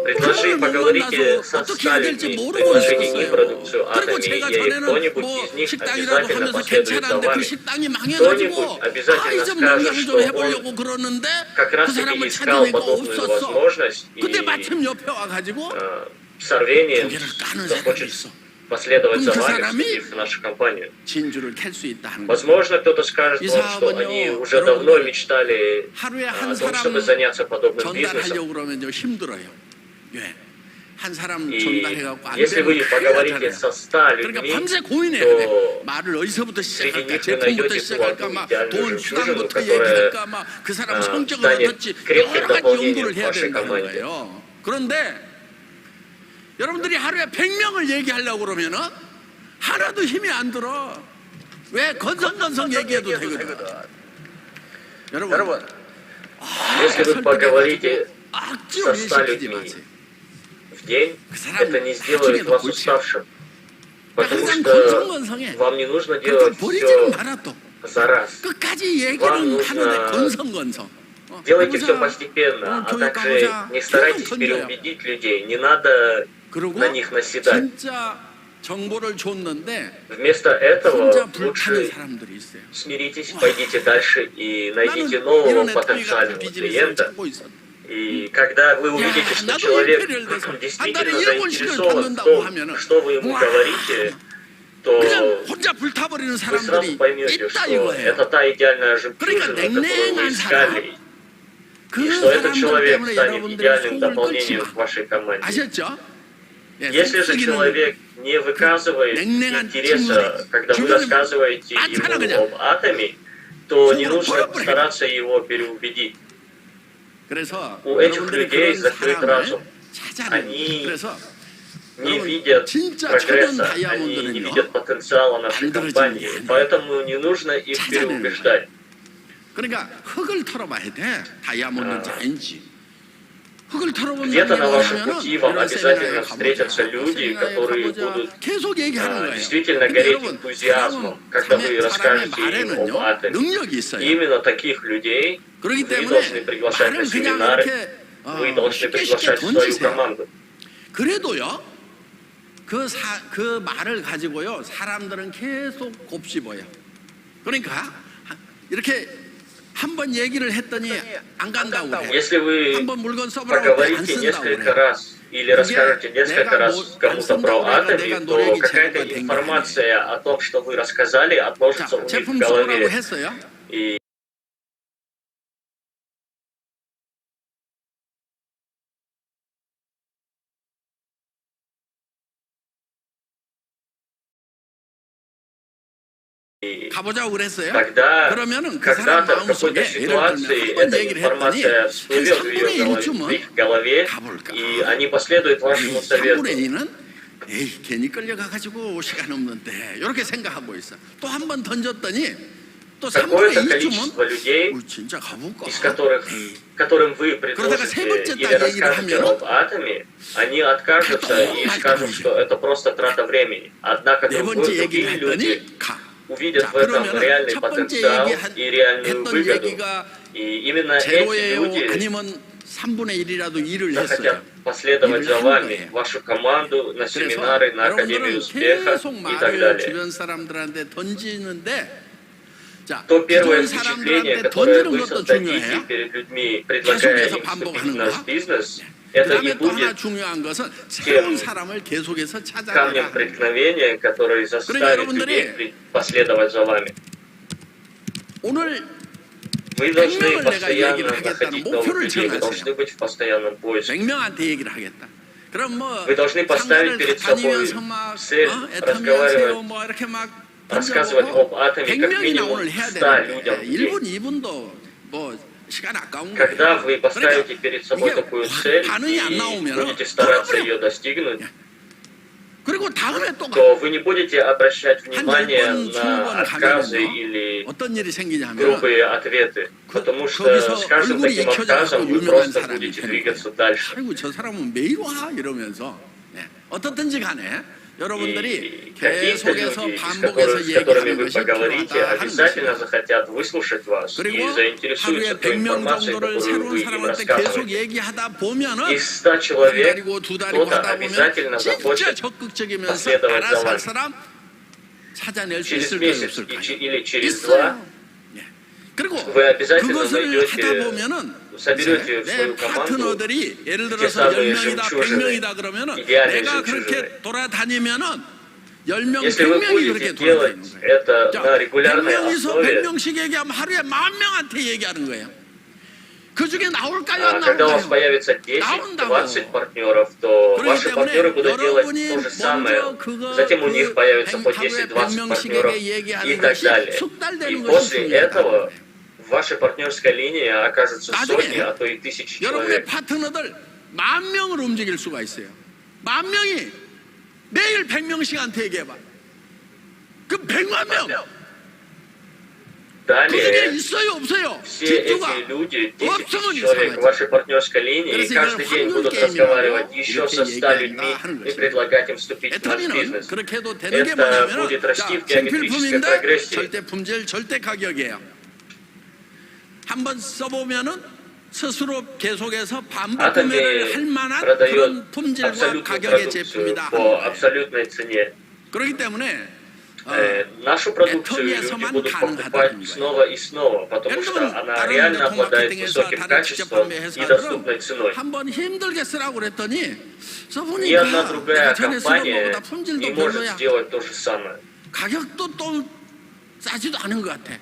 Предложи, 그걸 못 поговорите 만나서 со 어떻게 해야 될지 стальными, 모르고 предложите им 있었어요. продукцию 그리고 Atomy, 제가 и 전에는 кто-нибудь 뭐 из них 식당이라도 обязательно 하면서 последует за 괜찮았는데 그 вами. 식당이 망해가지고 кто-нибудь обязательно 이제 скажет, 농장 좀 что 해보려고 он 그러는데 как 그 раз таки 사람을 искал 찾은 애가 подобную 없었어. возможность 근데 и 마침 옆에 와가지고 с рвением 고개를 까는 사람이 захочет 있어. последовать за 그 вами, 사람이 вступив в нашу компанию. 진주를 캘 수 있다 하는 거예요. Возможно, кто-то скажет 이 вам, что 사업은요, они уже давно 여러분들, мечтали 하루에 о 한 том, 사람 чтобы заняться подобным бизнесом. 전달하려고 그러면 힘들어요. 왜? 한 사람 И 전달해갖고 안 если 되면 вы 큰일 поговорите 나잖아요. со 100 그러니까 людьми, 밤새 고민해야 돼. то 말을 어디서부터 среди 시작할까? них вы 제품부터 найдете ту 시작할까? одну 막 идеальную 돈 жемчужину, 수당부터 которая 얘기할까? 막 그 사람 성격은 станет 어떻지? крепким 여러 가지 дополнением 연구를 к 해야 вашей 된다는 команде. 거예요. 그런데 여러분들이 하루에 100명을 얘기하려고 그러면은 하나도 힘이 안 들어. 왜 건성건성 얘기해도 되거든. 여러분, Если вы поговорите 악지로 со 100 일시키지 людьми 마세요. в день, это не сделает 나중에도 вас 골치야. уставшим. Потому 항상 что 건성건성해. вам не нужно 그러니까 делать 버리지는 все 말아 또. за раз. 끝까지 얘기는 вам 하는데 нужно 건성건성. Делайте все 해보자. постепенно, а 교육 также 가보자. не старайтесь 계속 던져요. переубедить людей, не надо 그리고 на них наседать. 진짜 정보를 줬는데 Вместо этого 혼자 불타는 лучше 사람들이 있어요. смиритесь, пойдите дальше и найдите 나는 нового 이런 애터미가 потенциального 비즈니스를 клиента. 찾고 있었는데 И когда вы увидите, что 나도 человек 임페리얼 돼서 한 действительно 달에 1억 원씩을 заинтересован в 받는다고 том, 하면은 что вы ему 와, говорите, 그냥 то 혼자 불타버리는 вы сразу 사람들이 поймете, 있다 что 이거예요. это та идеальная 그러니까 жемчужина, которую вы 냉랭한 사람, искали. И что этот человек станет идеальным дополнением к вашей команде. 아셨죠? 예, Если же 속썩이는 человек не выказывает интереса, когда вы рассказываете ему об атоме, то не нужно стараться его переубедить. 그래서 У этих 여러분들이 людей 그런 закрыт 사람을 разум. 찾아내는 Они 그래서 не видят 진짜 прогресса, 천연 они не 다이아몬드는요, видят потенциала нашей 만들어지는 компании. 게 아니에요. Поэтому не нужно их 찾아내는 переубеждать. 그러니까 흙을 털어봐야 돼. 다이아몬드인지 아닌지. 흙을 털어보면 Где-то на вашем 뭐냐면은 пути вам 이런 обязательно 세미나에 встретятся 가보자. люди, 세미나에 которые 가보자. будут 계속 얘기하는 거예요. действительно 근데 гореть 여러분, энтузиазмом, когда вы 사람의 расскажете им 말에는요, об атоме. 능력이 있어요. Именно таких людей 그렇기 вы 때문에 должны приглашать на 말을 그냥 семинары, 이렇게 вы должны 쉽게 приглашать в свою 던지세요. команду. 그래도요, 그 말을 가지고요, 사람들은 계속 곱씹어요. 그러니까 이렇게 한번 얘기를 했더니 안 간다고 그래. Если вы 한번 물건 써보라고 안 поговорите 쓴다고 несколько 그래. раз или расскажете несколько раз кому-то про атоме, то какая-то информация о том, что вы рассказали, отложится 자, у них в 제품 써보라고 голове. 했어요. И 가보자고 그랬어요. тогда, 그러면은 그 사람 когда-то в 마음속에 какой-то 예를 들면 ситуации 한번 эта 얘기를 했더니 информация 한 всплывет в 3분의 ее голове, 1쯤은 в их голове, 가볼까. и они последуют вашему 3분의 совету. 2는 에이 괜히 끌려가가지고 시간 없는데 이렇게 생각하고 있어. 또 한 번 던졌더니 또 3분의 Какое-то 2쯤은 количество людей, 진짜 가볼까. из которым вы 그러다가 세 предложите 번째 или 딱 얘기를 расскажете 하면은 об атоме, они откажутся и скажут, что это просто трата времени. Однако 네 번째 другие 얘기를 люди 했더니 가. увидят 자, в этом 그러면은 реальный 첫 번째 потенциал и реальную 했던 выгоду. 얘기가 И именно эти 제로예요? люди 아니면 3분의 1이라도 일을 захотят 했어요. последовать за 일을 한 вами, 거예요. вашу команду, на 그래서 семинары, на Академию 여러분들은 успеха 계속 и так 말을 далее. 주변 사람들한테 던지는데 자, То первое 기존 впечатление, 사람들한테 которое 던지는 вы 것도 создадите 중요해요. перед людьми, предлагая 계속해서 им вступить 반복하는 в наш 거. бизнес, 그 это и 다음에 또 하나 будет 중요한 것은 새로운 사람을 계속해서 찾아가야 камнем 합니다. преткновения, который заставит людей последовать за вами. 오늘 Вы должны 100명을 내가 постоянно 얘기를 하겠다는 находить новых 목표를 людей, вы должны 정하세요. быть в постоянном поиске. 100명한테 얘기를 하겠다. 그럼 뭐 Вы должны поставить 상가를 перед собой 다니면서 막 цель 애터미하세요 뭐 이렇게 막 рассказывать об атоме как 100명이나 минимум 오늘 해야 100 되는데 людям в день. 1분 2분도 뭐 시간 아까운 거예요. Когда вы поставите перед собой 이게 такую цель 반응이 안 и 나오면은 будете стараться 돌아버려. ее достигнуть, 그리고 다음에 또 가. то вы не будете обращать 한 внимание 10번, на 20번 отказы 가면은요. или 어떤 일이 생기냐면 грубые ответы, потому что 거기서 с каждым 얼굴이 таким отказом 익혀져서 вы 유명한 просто 사람이 будете 되는 двигаться 거예요. дальше. 아이고 저 사람은 매일 와 이러면서 어떻든지 간에 여러분들이 И какие-то 계속해서 люди, 반복해서 с которыми 얘기하는 вы 것이 поговорите, 필요하다 하는 обязательно 것이에요. захотят выслушать вас и 그리고 заинтересуются 하루에 той 100명 информацией, 정도를 которую 새로운 вы им 사람한테 계속 рассказываете. 얘기하다 보면은 Из 100 한 человек 달이고 두 달이고 кто-то 하다 보면 обязательно 진짜 захочет 적극적이면서 последовать за 알아서 할 вами. 사람 찾아낼 수 Через 있을까요 месяц 없을까요? или через 있어요. 2 예. 그리고 вы обязательно 그것을 найдете, 하다 보면은 соберете в 내 свою команду 파트너들이 예를 те 들어서 самые 10명이다 жемчужины, 100명이다 그러면은 идеальные 내가 жемчужины. 그렇게 돌아다니면은 10명, Если вы 100명이 будете 그렇게 делать 돌아다니는 거예요. это 자, на регулярной 100명이서 основе, 100명씩 얘기하면 하루에 10,000명한테 얘기하는 거예요. 그 중에 나올까요? 안 когда у вас 나올까요? появится 10-20 партнеров, то 그렇기 ваши 때문에 партнеры будут делать 여러분이 то же самое. 먼저 그거 Затем у них появится по 하루에 10-20 100명씩에게 партнеров и 얘기하는 так 것이 далее. И 숙달되는 것이 после этого 중요하다. в вашей партнерской линии окажется 나중에 сотни, а то и тысячи 여러분의 человек. 파트너들 10,000명을 움직일 수가 있어요. 10,000명이 매일 100명씩한테 얘기해봐. 그 100만 명. 그 중에 Далее 있어요 없어요? все 질투가 эти люди, 10 없으면 человек в 이상하지. вашей партнерской линии, 그래서 каждый 이걸 день будут 확률 разговаривать 게임이라고 еще со 이렇게 100 людьми 얘기한다 하는 и 것이죠. предлагать им вступить в наш 애터미는 бизнес. 그렇게 해도 되는 게 Это 뭐냐면 будет расти в 자, геометрической 생필품인데 прогрессии. 절대 품질 절대 가격이에요. 한번 써보면은 스스로 계속해서 반복 구매를 할 Атоми 만한 продает 그런 품질과 абсолютную 가격의 продукцию 제품이다 하는 по 거예요. абсолютной цене. 그렇기 때문에 Нашу продукцию люди 애터미에서만 будут 가능하다는 покупать 거예요. снова и снова, потому что 여러분 она 다른 реально 데 обладает 홈마케팅에서 высоким 다른 직접 качеством 판매 и доступной ценой. 회사들은 한번 힘들게 쓰라고 그랬더니 Ни 써보니까 одна другая 내가 전에 쓰던 компания 것보다 не 품질도 может 별로야. сделать то же самое. 가격도 또 싸지도 않은 것 같아.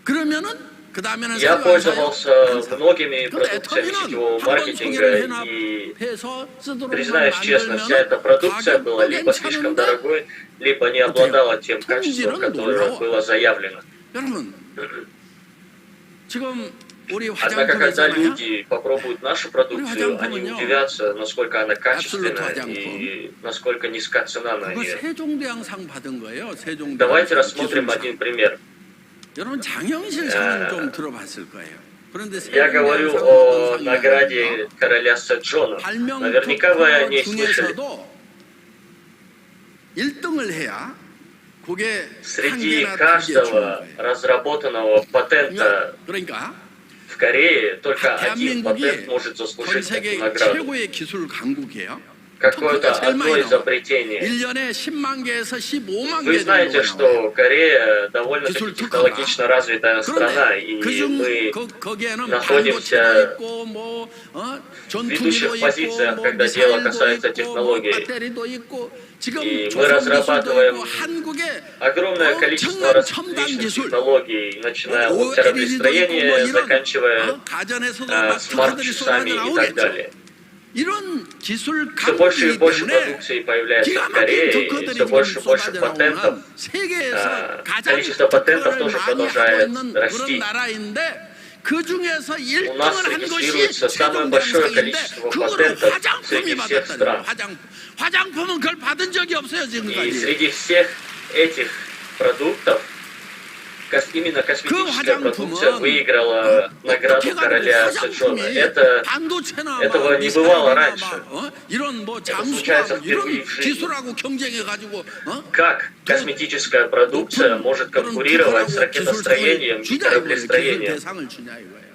그러면은 그다음에는 Я 사요, пользовался 안 사요? многими 근데 продукциями 애터미는 сетевого 한번 маркетинга, 소개를 и, 해서 쓰도록 признаюсь честно, вся эта продукция была либо слишком дорогой, либо не обладала тем качеством, которое было заявлено. 여러분, 지금 우리 Однако, когда 화장품이잖아요. люди попробуют нашу продукцию, они удивятся, насколько она качественная и насколько низка цена на 그거 нее. 세종대왕상 받은 거예요. 세종대왕상. Давайте рассмотрим 기술상. один пример. 여러분 장영실상은 좀 들어봤을 거예요. 그런데 Я говорю 세종대왕상 о 어떤 상이냐면요. награде короля Сэджона. Наверняка вы о ней слышали. 중에서도 1등을 해야 그게 Среди 한 개나 2개 주는 каждого 거예요. разработанного патента 그러니까 в Корее только один 대한민국이 патент может 전 заслужить 세계 эту награду. 최고의 기술 강국이에요. Какое-то 그러니까 제일 одно 많이 나와요. изобретение. 1년에 10만 개에서 15만 Вы 개 знаете, 정도가 나와요. что Корея довольно-таки 기술 технологично развитая страна, и мы 거기에는 находимся 반도체도 있고 뭐 전투기도 ведущих 있고 позициях, 뭐 когда дело 미사일도 касается 있고 뭐 технологий. 배터리도 있고 지금 И мы 조선 기술도 разрабатываем 있고 한국에 огромное количество 엄청난 첨단 различных 기술 технологий, начиная от LED도 있고 кораблестроения, 뭐 이런 заканчивая 가전에서도 막 смарт-часами 특허들이 и так 쏟아져 далее. 나오겠죠. 이런 기술 Все больше и 강국이기 больше 때문에 продукции появляется 기가 в 막힌 Корее, и 특허들이 все 지금 больше и больше 쏟아져 патентов. 나오는 세계에서 가장 количество патентов 특허를 тоже 많이 하고 продолжает 있는 расти. 그런 나라인데 그 중에서 У 1등을 нас 한 것이 регистрируется самое большое 세종대왕상인데 количество 그거를 патентов 화장품이 среди всех 받았다는 стран. 화장품은 그걸 받은 적이 없어요 И 지금까지. среди всех этих продуктов именно 그 косметическая продукция 화장품은 выиграла награду 어떻게 короля 가지고 Сэджона. 화장품이 반도체나 этого 막 не бывало 미사일이나 раньше. 막, 이런 뭐 случается 잠수함 впервые 이런 в жизни. 기술하고 경쟁해 가지고 Как косметическая продукция может конкурировать с ракетостроением и кораблестроением? 대상을 주냐 이거예요.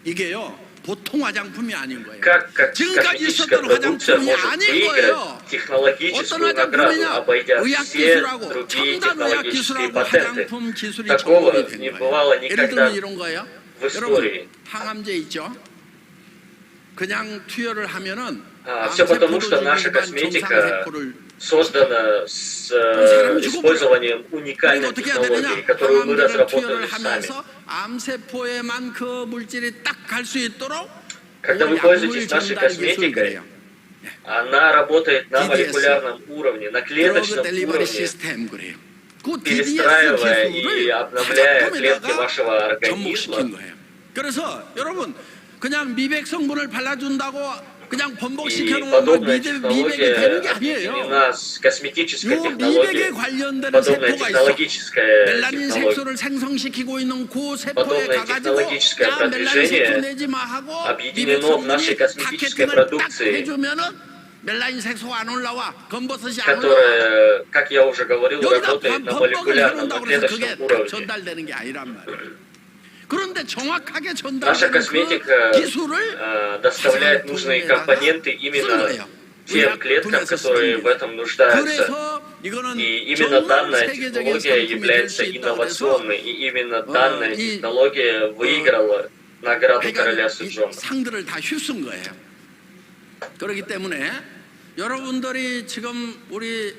이게요 보통 화장품이 아닌 거예요. Как 지금까지 косметическая 있었던 продукция 화장품이 может 아닌 выиграть 거예요. технологическую 어떤 награду, 화장품이냐? обойдя 의학 все 기술하고 другие 첨단 의학 технологические 기술하고 патенты? 화장품 기술이 Такого 접목이 된 не 거예요. бывало 예를 никогда 들면 이런 거예요. в истории. 여러분 항암제 있죠? 그냥 투여를 하면은 Все потому, что наша косметика создана с использованием уникальной технологии, которую мы разработали сами. 암세포에만 그 물질이 딱 갈 수 있도록 Когда вы пользуетесь нашей косметикой, она работает на молекулярном уровне, на клеточном уровне, 시스템 그래요. 그 перестраивая и 기술을 обновляя клетки 화장품에다가 вашего 접목시킨 организма. 거예요. 그래서 여러분 그냥 미백 성분을 발라준다고 그냥 И 번복시켜 놓으면 подобная 미백이 технология 되는 게 아니에요. объединена с косметической 요 미백에 технологией. 관련되는 Подобная 세포가 있어. технологическая 멜라닌 технология, 색소를 생성시키고 있는 그 세포에 подобное 가가지고 технологическое 야 멜라닌 색소 продвижение 내지 마 하고 объединено в нашей косметической 마케팅을 딱 продукции, 해주면은 멜라닌 색소가 안 올라와 검버섯이 안 올라와. которая, как я уже говорил, 여기다 работает на 번복을 молекулярном, на 해놓는다고 해서 그게 клеточном 딱 уровне. 전달되는 게 아니란 말이에요. 그런데 정확하게 Наша 전달되는 косметика 그 기술을 доставляет нужные компоненты именно тем клеткам, которые в этом нуждаются. 그래서 이거는 И именно 정말 данная 세계적인 технология 상품이 될 является 수 있다고 해서 инновационной, и именно данная 이- технология выиграла награду короля 이 Сэджона. 상들을 다 휩쓴 거예요. 그렇기 때문에 여러분들이 지금 우리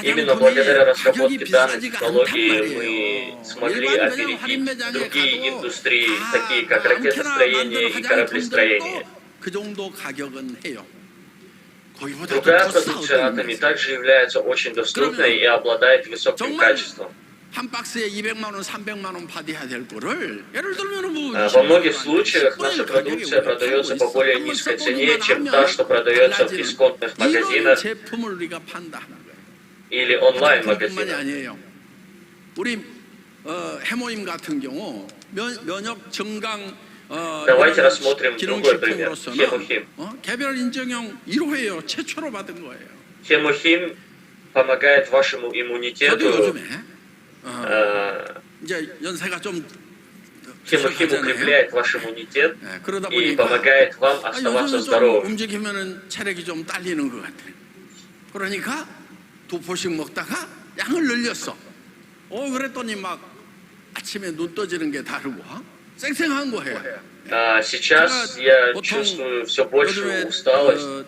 Именно 화장품이 благодаря 가격이 разработке данной 비싸지가 않단 технологии 말이에요. мы смогли 일반 그냥 할인 опередить 매장에 другие 가도 индустрии, 다 такие как 아무렇게나 ракетостроение 만든 и кораблестроение. 화장품들도 그 정도 가격은 해요. 거기보다 Другая 더 продукция 싸거든요. атоми также является очень доступной и обладает высоким 정말 качеством. 한 박스에 200만 원, 300만 원 받아야 될 거를 예를 들면 뭐 Во многих случаях наша продукция продается по более низкой цене, чем та, что продается в дисконтных 이런 магазинах 제품을 우리가 판다는 거예요. или 뿐만이 онлайн-магазинах. 아니에요. 우리 해모임 같은 경우 면역 증강 Давайте рассмотрим другой пример. 기능식품으로서는 Хемохим. 개별 인증형 1호예요. 최초로 받은 거예요. Хемохим помогает вашему 저도 иммунитету. 요즘에 э, 이제 연세가 좀 Хемохим 부족하잖아요. укрепляет ваш иммунитет 네, 그러다 и 보니까 помогает вам оставаться 요즘은 좀 здоровым. 움직이면은 체력이 좀 딸리는 것 같아. 그러니까 2포씩 먹다가 양을 늘렸어. 그랬더니 막 아침에 눈 떠지는 게 다르고 쌩쌩한 거예요. Сейчас я чувствую все большую усталость.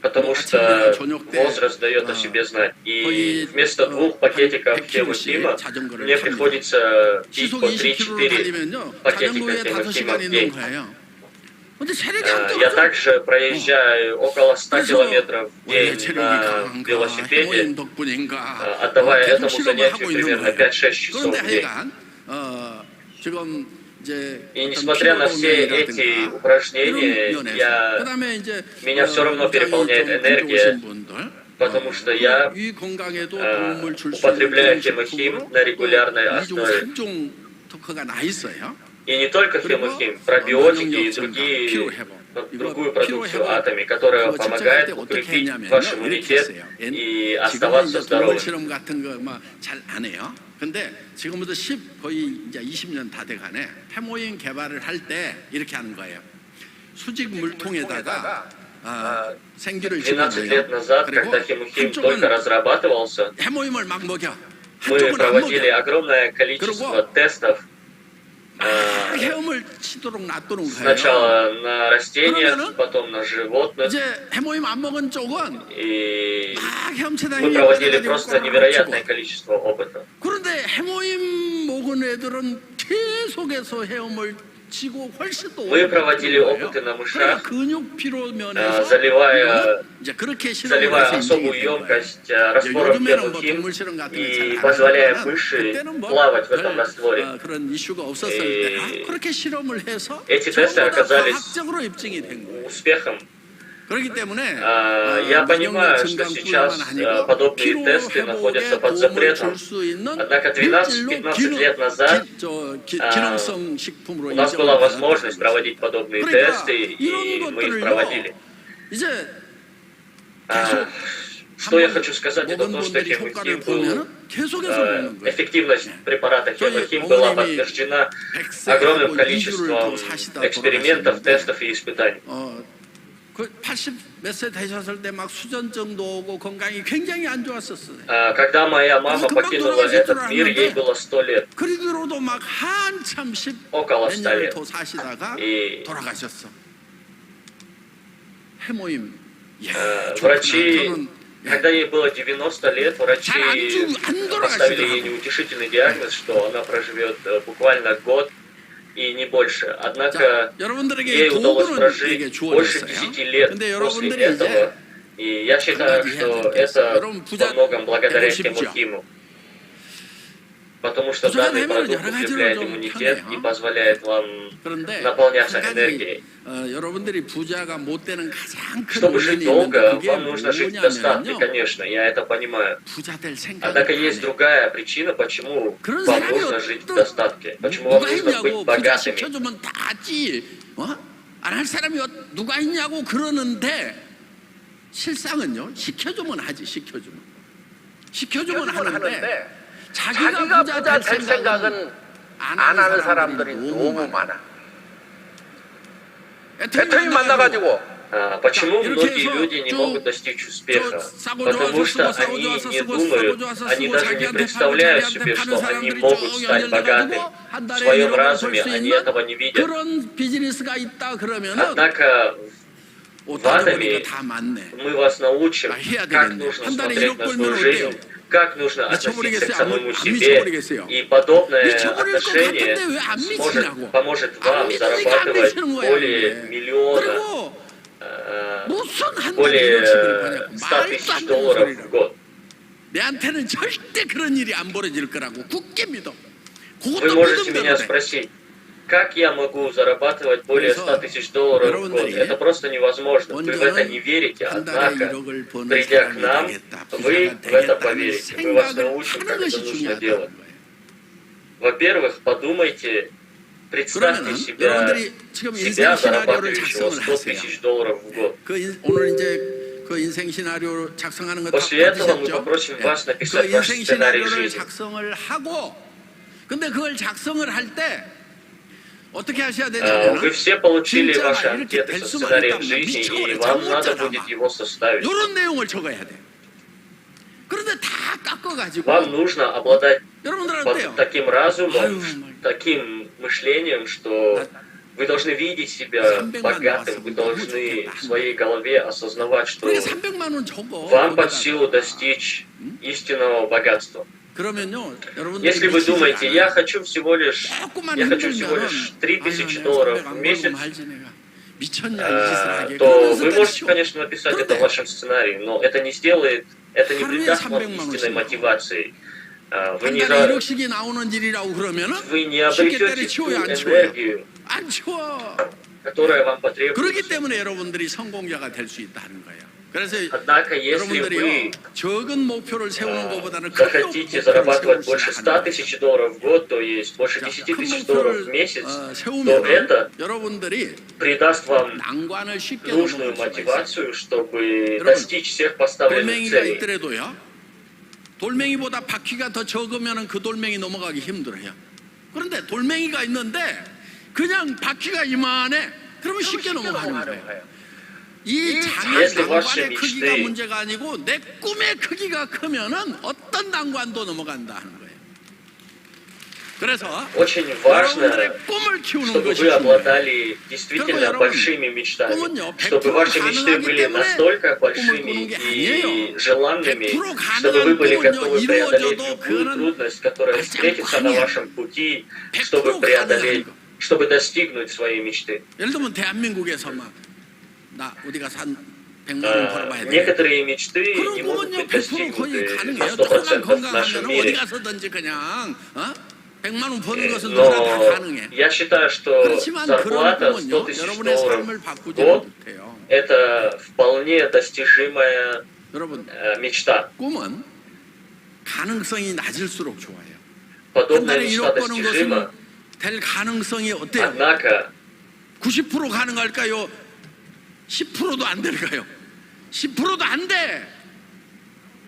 потому что возраст дает о себе знать. И вместо 2 пакетиков хемохима мне приходится пить по 3-4 пакетика хемохима в день. Я также проезжаю около 100 километров в день на велосипеде, отдавая этому занятию примерно 5-6 часов в день. И несмотря на все эти упражнения, меня все равно переполняет энергия, потому что я употребляю хемохим на регулярной основе. И не только хемохим, пробиотики и другую продукцию Атоми, которая помогает укрепить ваш иммунитет и оставаться здоровым. 근데 지금부터 거의 이제 20년 다 돼가네. 해모인 개발을 할 때 이렇게 하는 거예요. 수직 물통에다가 생기를 12 лет назад, когда хемохим только разрабатывался, 해모임을 막 먹여. мы проводили огромное количество тестов. 헤엄을 치도록 놔두는 거예요. Сначала на растениях, потом на животных. 이제 해모임 안 먹은 쪽은 И мы проводили просто невероятное количество опытов. 그런데 해모임 먹은 애들은 계속해서 헤엄을 치고 훨씬 더 Мы проводили опыты на мышах, 근육 피로 면에서 заливая 이제 그렇게 실험을 особую емкость раствором хемохим и позволяя мыши плавать в этом растворе. 그런 이슈가 없었을 때 그렇게 실험을 해서 Эти тесты оказались 과학적으로 입증이 된 거예요. успехом. 그렇기 때문에 Я понимаю, что сейчас подобные тесты находятся под запретом. Однако 12-15 лет назад у нас была возможность проводить подобные тесты, и мы их проводили. Что я хочу сказать, это то, что хемохим был, эффективность препарата хемохим была подтверждена огромным количеством экспериментов, тестов и испытаний. 80몇 세 되셨을 때 막 수전증도 오고 건강이 굉장히 안 좋았었어요. Когда моя мама покинула этот мир, ей было 100 лет. 그리고도 막 한참 около 10 100 년을 лет. 더 사시다가 И 돌아가셨어. 해모임. врачи, когда ей было 90 лет, врачи поставили ей неутешительный диагноз, что она проживет буквально год и не больше. Однако ей удалось прожить больше 10 лет после этого. И я считаю, что это во многом благодаря хемохиму. Потому что данный продукт укрепляет иммунитет и позволяет вам наполняться энергией. Чтобы жить долго, вам нужно жить в достатке, конечно, я это понимаю. Однако есть другая причина, почему вам нужно жить в достатке, почему вам нужно быть богатыми. 안 할 사람이 누가 있냐고 그러는데 실상은요, 시켜주면 하지, 시켜주면 하는데 자기가 부자 될 생각은 안 하는 사람들이 너무 많아. 애터미 만나가지고 Почему многие люди не могут достичь успеха? Потому что они не думают, они даже не представляют себе, что они могут стать богатыми. В своем разуме они этого не видят. Однако в Атоме мы вас научим, как нужно смотреть на свою жизнь, как нужно относиться к самому себе, и подобное отношение поможет вам зарабатывать более миллиона, более 100 тысяч долларов в год. 내한테는 절대 그런 일이 안 벌어질 거라고 굳게 믿어. Вы можете меня спросить, как я могу зарабатывать более 100 тысяч долларов в год? Это просто невозможно. Вы в это не верите. Однако, придя к нам, вы в это поверите. Мы вас научим, как это нужно делать. Во-первых, подумайте, представьте себя зарабатывающего 100 тысяч долларов в год. После этого мы попросим вас написать ваш сценарий жизни. 근데 그걸 작성을 할 때 어떻게 하셔야 되냐면 вы все получили ваши анкеты со сценарием жизни, и вам надо будет его составить. 이런 내용을 적어야 돼. 그런데 다 깎아가지고 вам нужно обладать 여러분들 어때요? таким разумом, таким мышлением, что Вы должны видеть себя богатым, вы должны в своей голове осознавать, что 그러니까 300만 원 적어. вам под силу достичь истинного богатства. 그러면요, 여러분들 Если вы думаете, я хочу всего лишь $3000 в месяц, то вы можете, конечно, написать это в вашем сценарии, но это не сделает, это не придаст вам истинной мотивации. Вы не обретете ту энергию, 안 치워. которая вам 그렇기 потребуется. 때문에 여러분들이 성공자가 될 수 있다는 거예요. 그래서 Однако, если 여러분들이요 вы 적은 목표를 세우는 것보다는 큰 захотите 목표를 зарабатывать 세우시면 больше 하는 100 거예요. тысяч долларов в год, то есть больше 10 큰 тысяч долларов в 목표를 месяц, то 세우면 это 여러분들이 придаст вам 난관을 쉽게 нужную 넘어갈 수가 있어요. мотивацию, чтобы 여러분, достичь всех поставленных 돌멩이가 целей. 있더라도요. 돌멩이보다 바퀴가 더 적으면 그 돌멩이 넘어가기 힘들어요. 그런데 돌멩이가 있는데 그냥 바퀴가 이만해. 그러면 쉽게 넘어가는 거예요. 이 장애 Если ваши 난관의 크기가 мечты 문제가 아니고 내 꿈의 크기가 크면은 어떤 난관도 넘어간다 하는 거예요. 그래서 Очень важно, 여러분들의 꿈을 키우는 чтобы 것이 вы 중요해요. обладали действительно 여러분, большими мечтами, 꿈은요, чтобы 100% ваши мечты 가능하기 были 때문에 настолько 꿈을 большими 꾸는 게 и 아니에요. желанными, 100% чтобы вы были 가능한 готовы 꿈은요, преодолеть 이루어져도 любую 그거는 трудность, которая 가장 встретится на 광야. вашем пути, 100% чтобы преодолеть, 가능한 거. чтобы достигнуть своей мечты. 예를 들면 대한민국에서 나 어디가 산 100만 원 벌어봐야 돼. Некоторые мечты 그런 не могут 꿈은요 быть 100% 거의 достигнуты 가능해요. на 조금만 100% в нашем 건강하면 어디 мире. 가서든지 그냥 100만 원 버는 것은 누구나 다 Но 가능해. я считаю, что 그렇지만 그런 зарплата 꿈은요 100 тысяч 여러분의 долларов 삶을 в 바꾸지는 год 못해요. – это вполне достижимая 여러분 мечта. 꿈은 가능성이 낮을수록 좋아요. 한 Подобная 달에 мечта 1억 버는 достижима, 것은 될 가능성이 어때요? однако 90% 가능할까요? 10%도 안 될까요? 10%도 안 돼.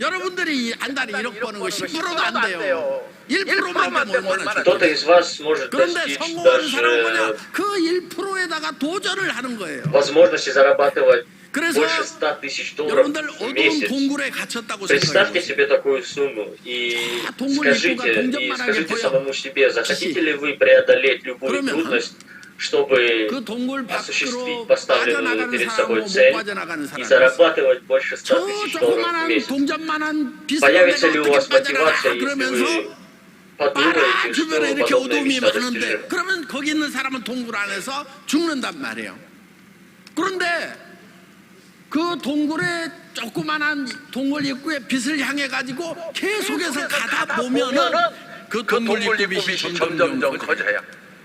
여러분들이 한 달에 1억 버는 거 10%도 안 돼요. 1%만 되면 얼마나 кто-то 좋아요. из вас сможет 그런데 достичь 성공하는 사람은 뭐냐? даже 그 1%에다가 도전을 하는 거예요. возможности зарабатывать 그래서 больше 100 тысяч долларов 여러분들 в 어두운 месяц. 동굴에 갇혔다고 Представьте 생각해보세요. себе такую сумму и 동굴 입구가 скажите 동전만하게 보여. самому себе, захотите ли вы преодолеть любую 그러면 трудность, чтобы 그 동굴 осуществить 밖으로 поставленную 빠져나가는 перед 사람하고 собой 못 цель 빠져나가는 и 사람. зарабатывать больше 100 저 тысяч долларов в 조그만한 месяц? 동전만한 빚을 Появится 내가 ли у 어떻게 вас мотивация, 빠져나가 если 그러면서 вы 빨아 подумаете, 주변에 что 이렇게 подобная 어둠이 мечта 많은데 достижима? 그러면 거기 있는 사람은 동굴 안에서 죽는단 말이에요. 그런데 그 동굴에 조그만한 동굴 입구에 빛을 향해 가지고 계속해서 가다 보면은 그 동굴 입구 빛이 점점 커져요.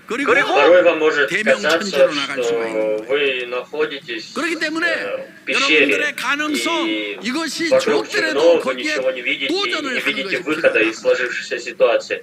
그리고 Порой вам может 대명천지로 казаться, 나갈 수가 있는 что вы находитесь 그렇기 때문에 в пещере, 여러분들의 가능성 и 이것이 вокруг 적더라도 темно, вы 거기에 ничего не видите, и 도전을 не 하는 видите 것이 выхода 필요하다. из сложившейся ситуации.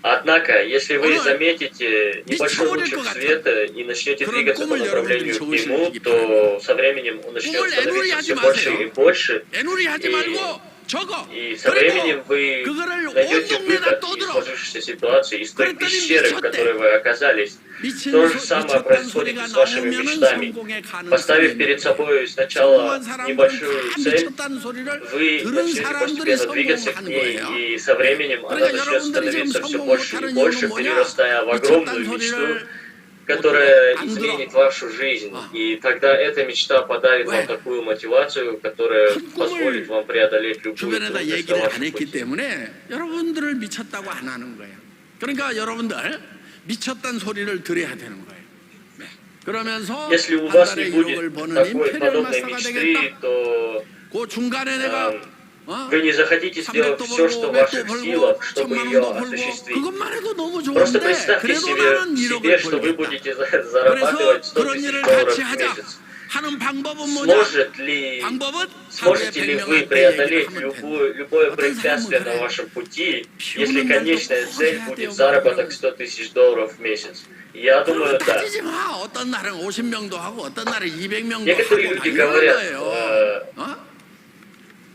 Однако, если вы 오늘 заметите небольшой 미쳐버릴 лучик 것 같아. света и начнете 그런 двигаться по 꿈을 направлению 여러분들이 к нему, 적으시기 то со временем он начнет 꿈을 애누리 становиться 하지 все больше 마세요. и больше. 애누리 하지 이- 말고 적어. И со временем 그리고 вы 그거를 온 найдете 동네에다 выход из 떠들어. сложившейся ситуации, из той 그랬더니 пещеры, в 미쳤대. которой вы оказались. 미친 То же самое 미쳤다는 происходит 소리가 и с вашими 나오면은 мечтами. 성공의 가능성이 Поставив 있는 перед 거예요. собой сначала 성공한 사람들은 небольшую 다 цель, 미쳤다는 소리를 вы 들은 начнете 사람들이 постепенно двигаться к 성공한 ней, 거예요. и со временем она 그러니까 начнет 여러분들이 지금 становиться все 성공 больше и 못하는 больше, 이유는 뭐냐? перерастая в 미쳤다는 огромную мечту, 소리를 которая 안 изменит 들어. вашу жизнь. И тогда эта мечта подарит 왜? вам такую мотивацию, которая 큰 꿈을 позволит вам преодолеть любую 주변에다 трудность на 얘기를 안 вашем 했기 пути. 때문에 여러분들을 미쳤다고 안 하는 거예요. 그러니까 여러분들 미쳤다는 소리를 들어야 되는 거예요. 네. 그러면서 Если у 한 вас 달에 не 1억을 будет 버는 такой 임페리얼 подобной 마스터가 мечты, 되겠다. то 그 중간에 내가 вы не захотите сделать 300도 все, что 벌고 в 100도 ваших 벌고 силах, чтобы 1000만 ее 원도 벌고 осуществить. 그것만 해도 너무 Просто 좋은데 представьте 그래도 себе, 나는 1억을 что вы 벌겠다. будете 그래서 зарабатывать 100 그런 тысяч 일을 долларов 같이 в 하자 месяц. 하는 방법은 뭐냐? 방법은 하루에 Сможете ли 100명한테 вы 얘기를 преодолеть 하면 돼. любое 어떤 препятствие 사람은 на 그래. вашем пути, 비 если 오는 конечная 날도 цель 해야 будет 돼요, заработок 그러면. 100 тысяч долларов в месяц? Я думаю, 그럼 да. 따지지 마. 어떤 날은 50명도 하고 어떤 날은 200명도 Некоторые 하고 다 люди 이런 говорят, 거예요. 어?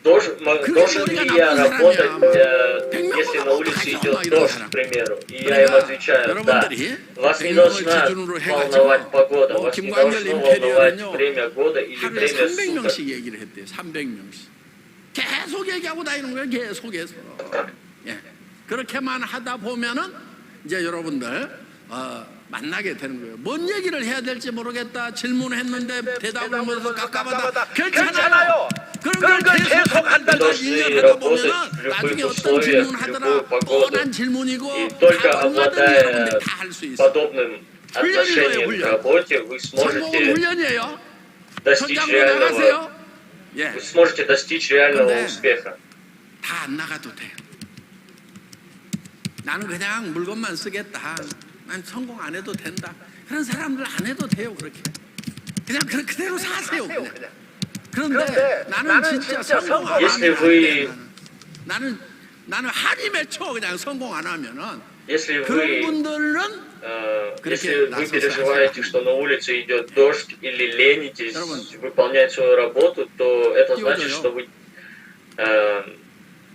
Должен 우리가 ли я 나쁜 работать, 사람이야. если на улице 백명보다 идет 이런 дождь, 사람. к примеру? И я им 그러니까 отвечаю, да. 여러분들이 Вас не 100명을 должна 기준으로 волновать 해가지고 погода, вас не 김광열 должно волновать 임페리얼은요 время года или 하루에 время суток. 300명씩 얘기를 했대요. 300명씩. 계속 얘기하고 다니는 거예요. 계속해서. 예. 그렇게만 하다 보면은 이제 여러분들 만나게 되는 거예요. 뭔 얘기를 해야 될지 모르겠다. 질문했는데 대답을 못해서 깝깝하다. 괜찮아요. 그런 걸 계속 한 달, 1년 하다 보면은 나중에 어떤 질문 하더라 뻔한 질문이고 И только 다 얼마든지 обладая 여러분들이 다 할 수 있어요. подобным отношением к работе, вы 성공은 сможете 훈련이에요. достичь 현장으로 реального, 나가세요. 예, вы сможете достичь реального 근데 успеха. 다 안 나가도 돼. 나는 그냥 물건만 쓰겠다. 난 성공 안 해도 된다. 그런 사람들 안 해도 돼요. 그렇게 그냥 그대로 사세요. 그냥. 그런데 나는 진짜 성공 안 Если 하면 안 вы- 돼. 나는 한이 맺혀 그냥 성공 안 하면은 Если 그런 вы 분들은 если вы переживаете, что на улице идет дождь или ленитесь выполнять свою работу, то это значит, что вы,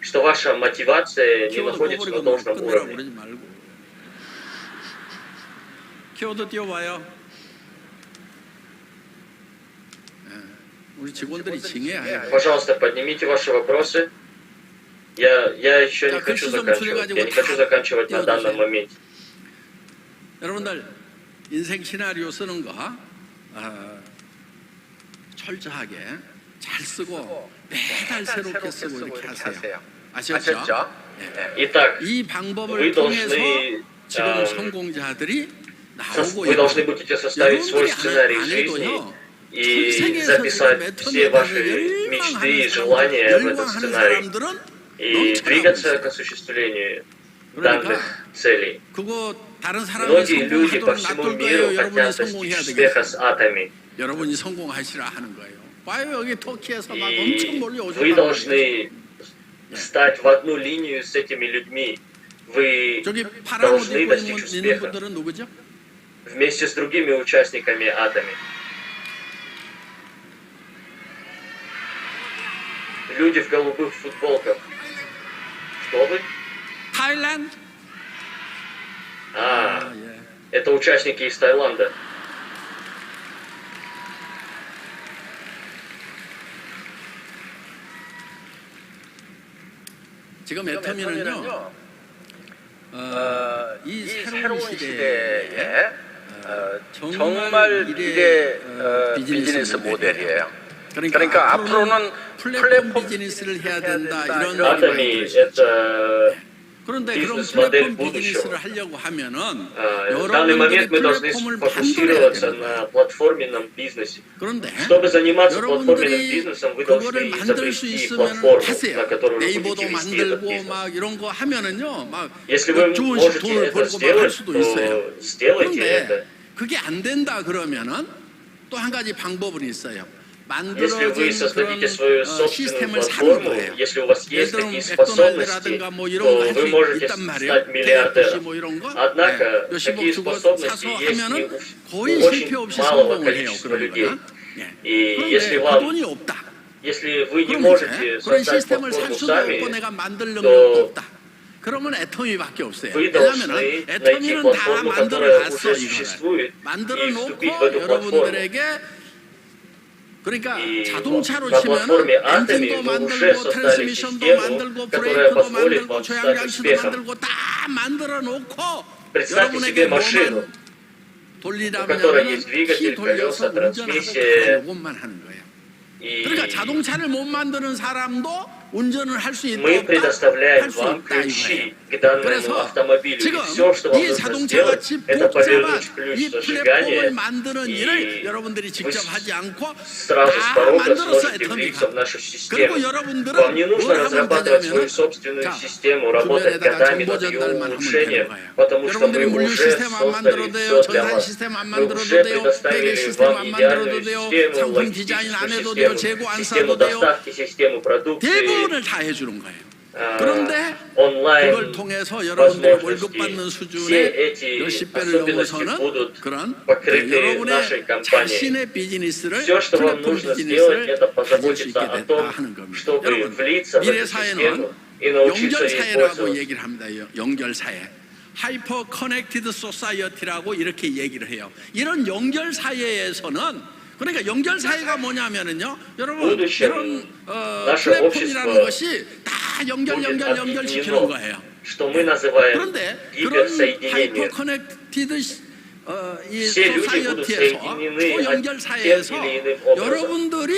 что ваша мотивация не 키워드 находится на 꺼버리고 должном 끝내라고 уровне. 그러지 말고 키워드 띄워봐요. 우리 직원들이 징해야 해요. Пожалуйста, поднимите ваши вопросы. Я еще не Так, хочу 글씨 좀 заканчивать. Я не 줄여가지고 хочу заканчивать на 띄워주세요. данном моменте. 여러분들 인생 시나리오 쓰는 거 철저하게 잘 쓰고 매달 새롭게 쓰고 이렇게 하세요. 아셨죠? Итак, 이 방법을 вы 통해서 должны, 지금 성공자들이 나오고 вы должны будете составить свой сценарий жизни и записать все ваши мечты и желания в этот сценарий и двигаться к осуществлению данных целей. 그거 다른 사람이 Многие люди по 성공하도록 всему 놔둘 миру 거예요. 여러분이 хотят 성공해야 достичь успеха 되겠어요. с атами. 여러분이 성공하시라 하는 거예요. 봐요 여기 터키에서 막 И 엄청 вы 몰려오셨다고. должны стать в одну линию с этими людьми. Вы 저기 파란 옷 должны 입고 достичь 있는 успеха 분들은 누구죠? вместе с другими участниками атами. Люди в голубых футболках. Что вы? 타일랜드? А, 예. это участники из Таиланда. 지금 애터미는요. 이 새로운 시대에 정말 이래 비즈니스 모델이에요. 그러니까 앞으로는 플랫폼 비즈니스를 해야 된다 이런 Атами 얘기가 это 그런데 그런 бизнес-модель 플랫폼 비즈니스를 будущего. 하려고 하면은 в данный момент мы должны 플랫폼을 фокусироваться 만들어야 на 돼요. платформенном бизнесе. 그런데 Чтобы заниматься платформенным 여러분들이 бизнесом, вы 그거를 должны 만들 수 изобрести 있으면 платформу, 하세요. на которую вы 네이버도 будете вести этот 만들고 бизнес. 막 이런 거 하면은요, 막 Если вы 좋은 можете 돈을 это 벌고 막 할 сделать, 수도 то 있어요. сделайте это. 그런데 그게 안 된다 그러면은 또 한 가지 방법은 있어요. Если вы 만들어진 создадите 그런 свою собственную 시스템을 사는 платформу, 거예요. если у вас 예를 есть 들면 такие способности, 맥도날드라든가 뭐 то 이런 거 할 вы 수 можете 있단 말이에요. стать миллиардером. 뭐 이런 거. Однако 몇십억 такие 주고 способности 사서 есть не 하면은 у 거의 실패 очень 없이 малого 성공을 해요. количества 그런 людей. 거는. И 그런데 если 그 вам, 돈이 없다. если вы не 그럼 можете 이제 그런 создать 시스템을 살 платформу 수도 сами, 없고 내가 만들 또 능력도 없다. 그러면 애터미밖에 없어요. вы 왜냐하면 должны найти 애터미는 다 платформу, которая 만들어놨어 уже 이거를. существует, 만들어 и 놓고 вступить в эту платформу. 여러분들에게 그러니까 И 자동차로 на 치면은 платформе Atomy 엔진도 вы уже 만들고 создали 트랜스미션도 систему, 만들고 которая 브레이크도 позволит 만들고 вам стать 조향장치도 успехом. 만들고 다 만들어 놓고 Представьте 여러분에게 себе машину, 뭐만 돌리라면 у которой есть двигатель, 키 돌려서 колеса, 운전하고 трансмиссия. 다 이것만 하는 거예요. и 그러니까 자동차를 못 만드는 사람도 운전을 할 수 있다 мы 없다 предоставляем 할 수 вам 있다 ключи 이거예요. к данному 그래서 автомобилю. И 지금 все, что вам 이 нужно 자동차 сделать, 같이 это 복잡한 повернуть ключ 이 플랫폼을 зажигания, 만드는 и 일을 여러분들이 직접 вы 하지 않고 сразу с 다 порога 만들어서 сможете влиться в 애터미가. нашу 그리고 систему. 여러분들은 Вам не нужно 뭘 하면 разрабатывать свою 되냐면은 собственную 자, систему, работать 주변에다가 годами 정보 над ее 전달만 하면 되는 улучшением, 거예요. потому что 여러분들이 мы 물류 уже 시스템 안 создали 만들어도 돼요. все для 전산 вас. 시스템 안 Мы 만들어도 уже 돼요. предоставили 회계 시스템 вам 안 идеальную 만들어도 돼요. систему, 상품 디자인 안 логистическую 해도 돼요. систему, 재고 안 систему 사도 돼요. доставки, систему продукции, 대부분을 다 해주는 거예요. 그런데 онлайн 그걸 통해서 여러분들이 월급 возможности. 받는 Все 수준의 эти 몇십 배를 особенности 넘어서는 будут 그런 покрыты 여러분의 нашей компанией. 자신의 비즈니스를 Все, что вам 플랫폼 нужно сделать, 비즈니스를 это 가질 수 позаботиться 있게 о 됐다 том, 하는 겁니다. чтобы 여러분, влиться в 미래 эту 사회는 систему и научиться ей 연결사회라고 пользоваться. 얘기를 합니다. 연결사회. 하이퍼 커넥티드 소사이어티라고 이렇게 얘기를 해요. 이런 연결사회에서는 그러니까 연결사회가 뭐냐면은요, 여러분 이런 플랫폼이라는 것이 다 연결시키는 거예요. Что мы называем 그런데 그런 하이퍼 гиперсоединением. 커넥티드 이 Все люди будут 소사이어티에서 соединены 초연결 тем 사회에서 или иным образом. 여러분들이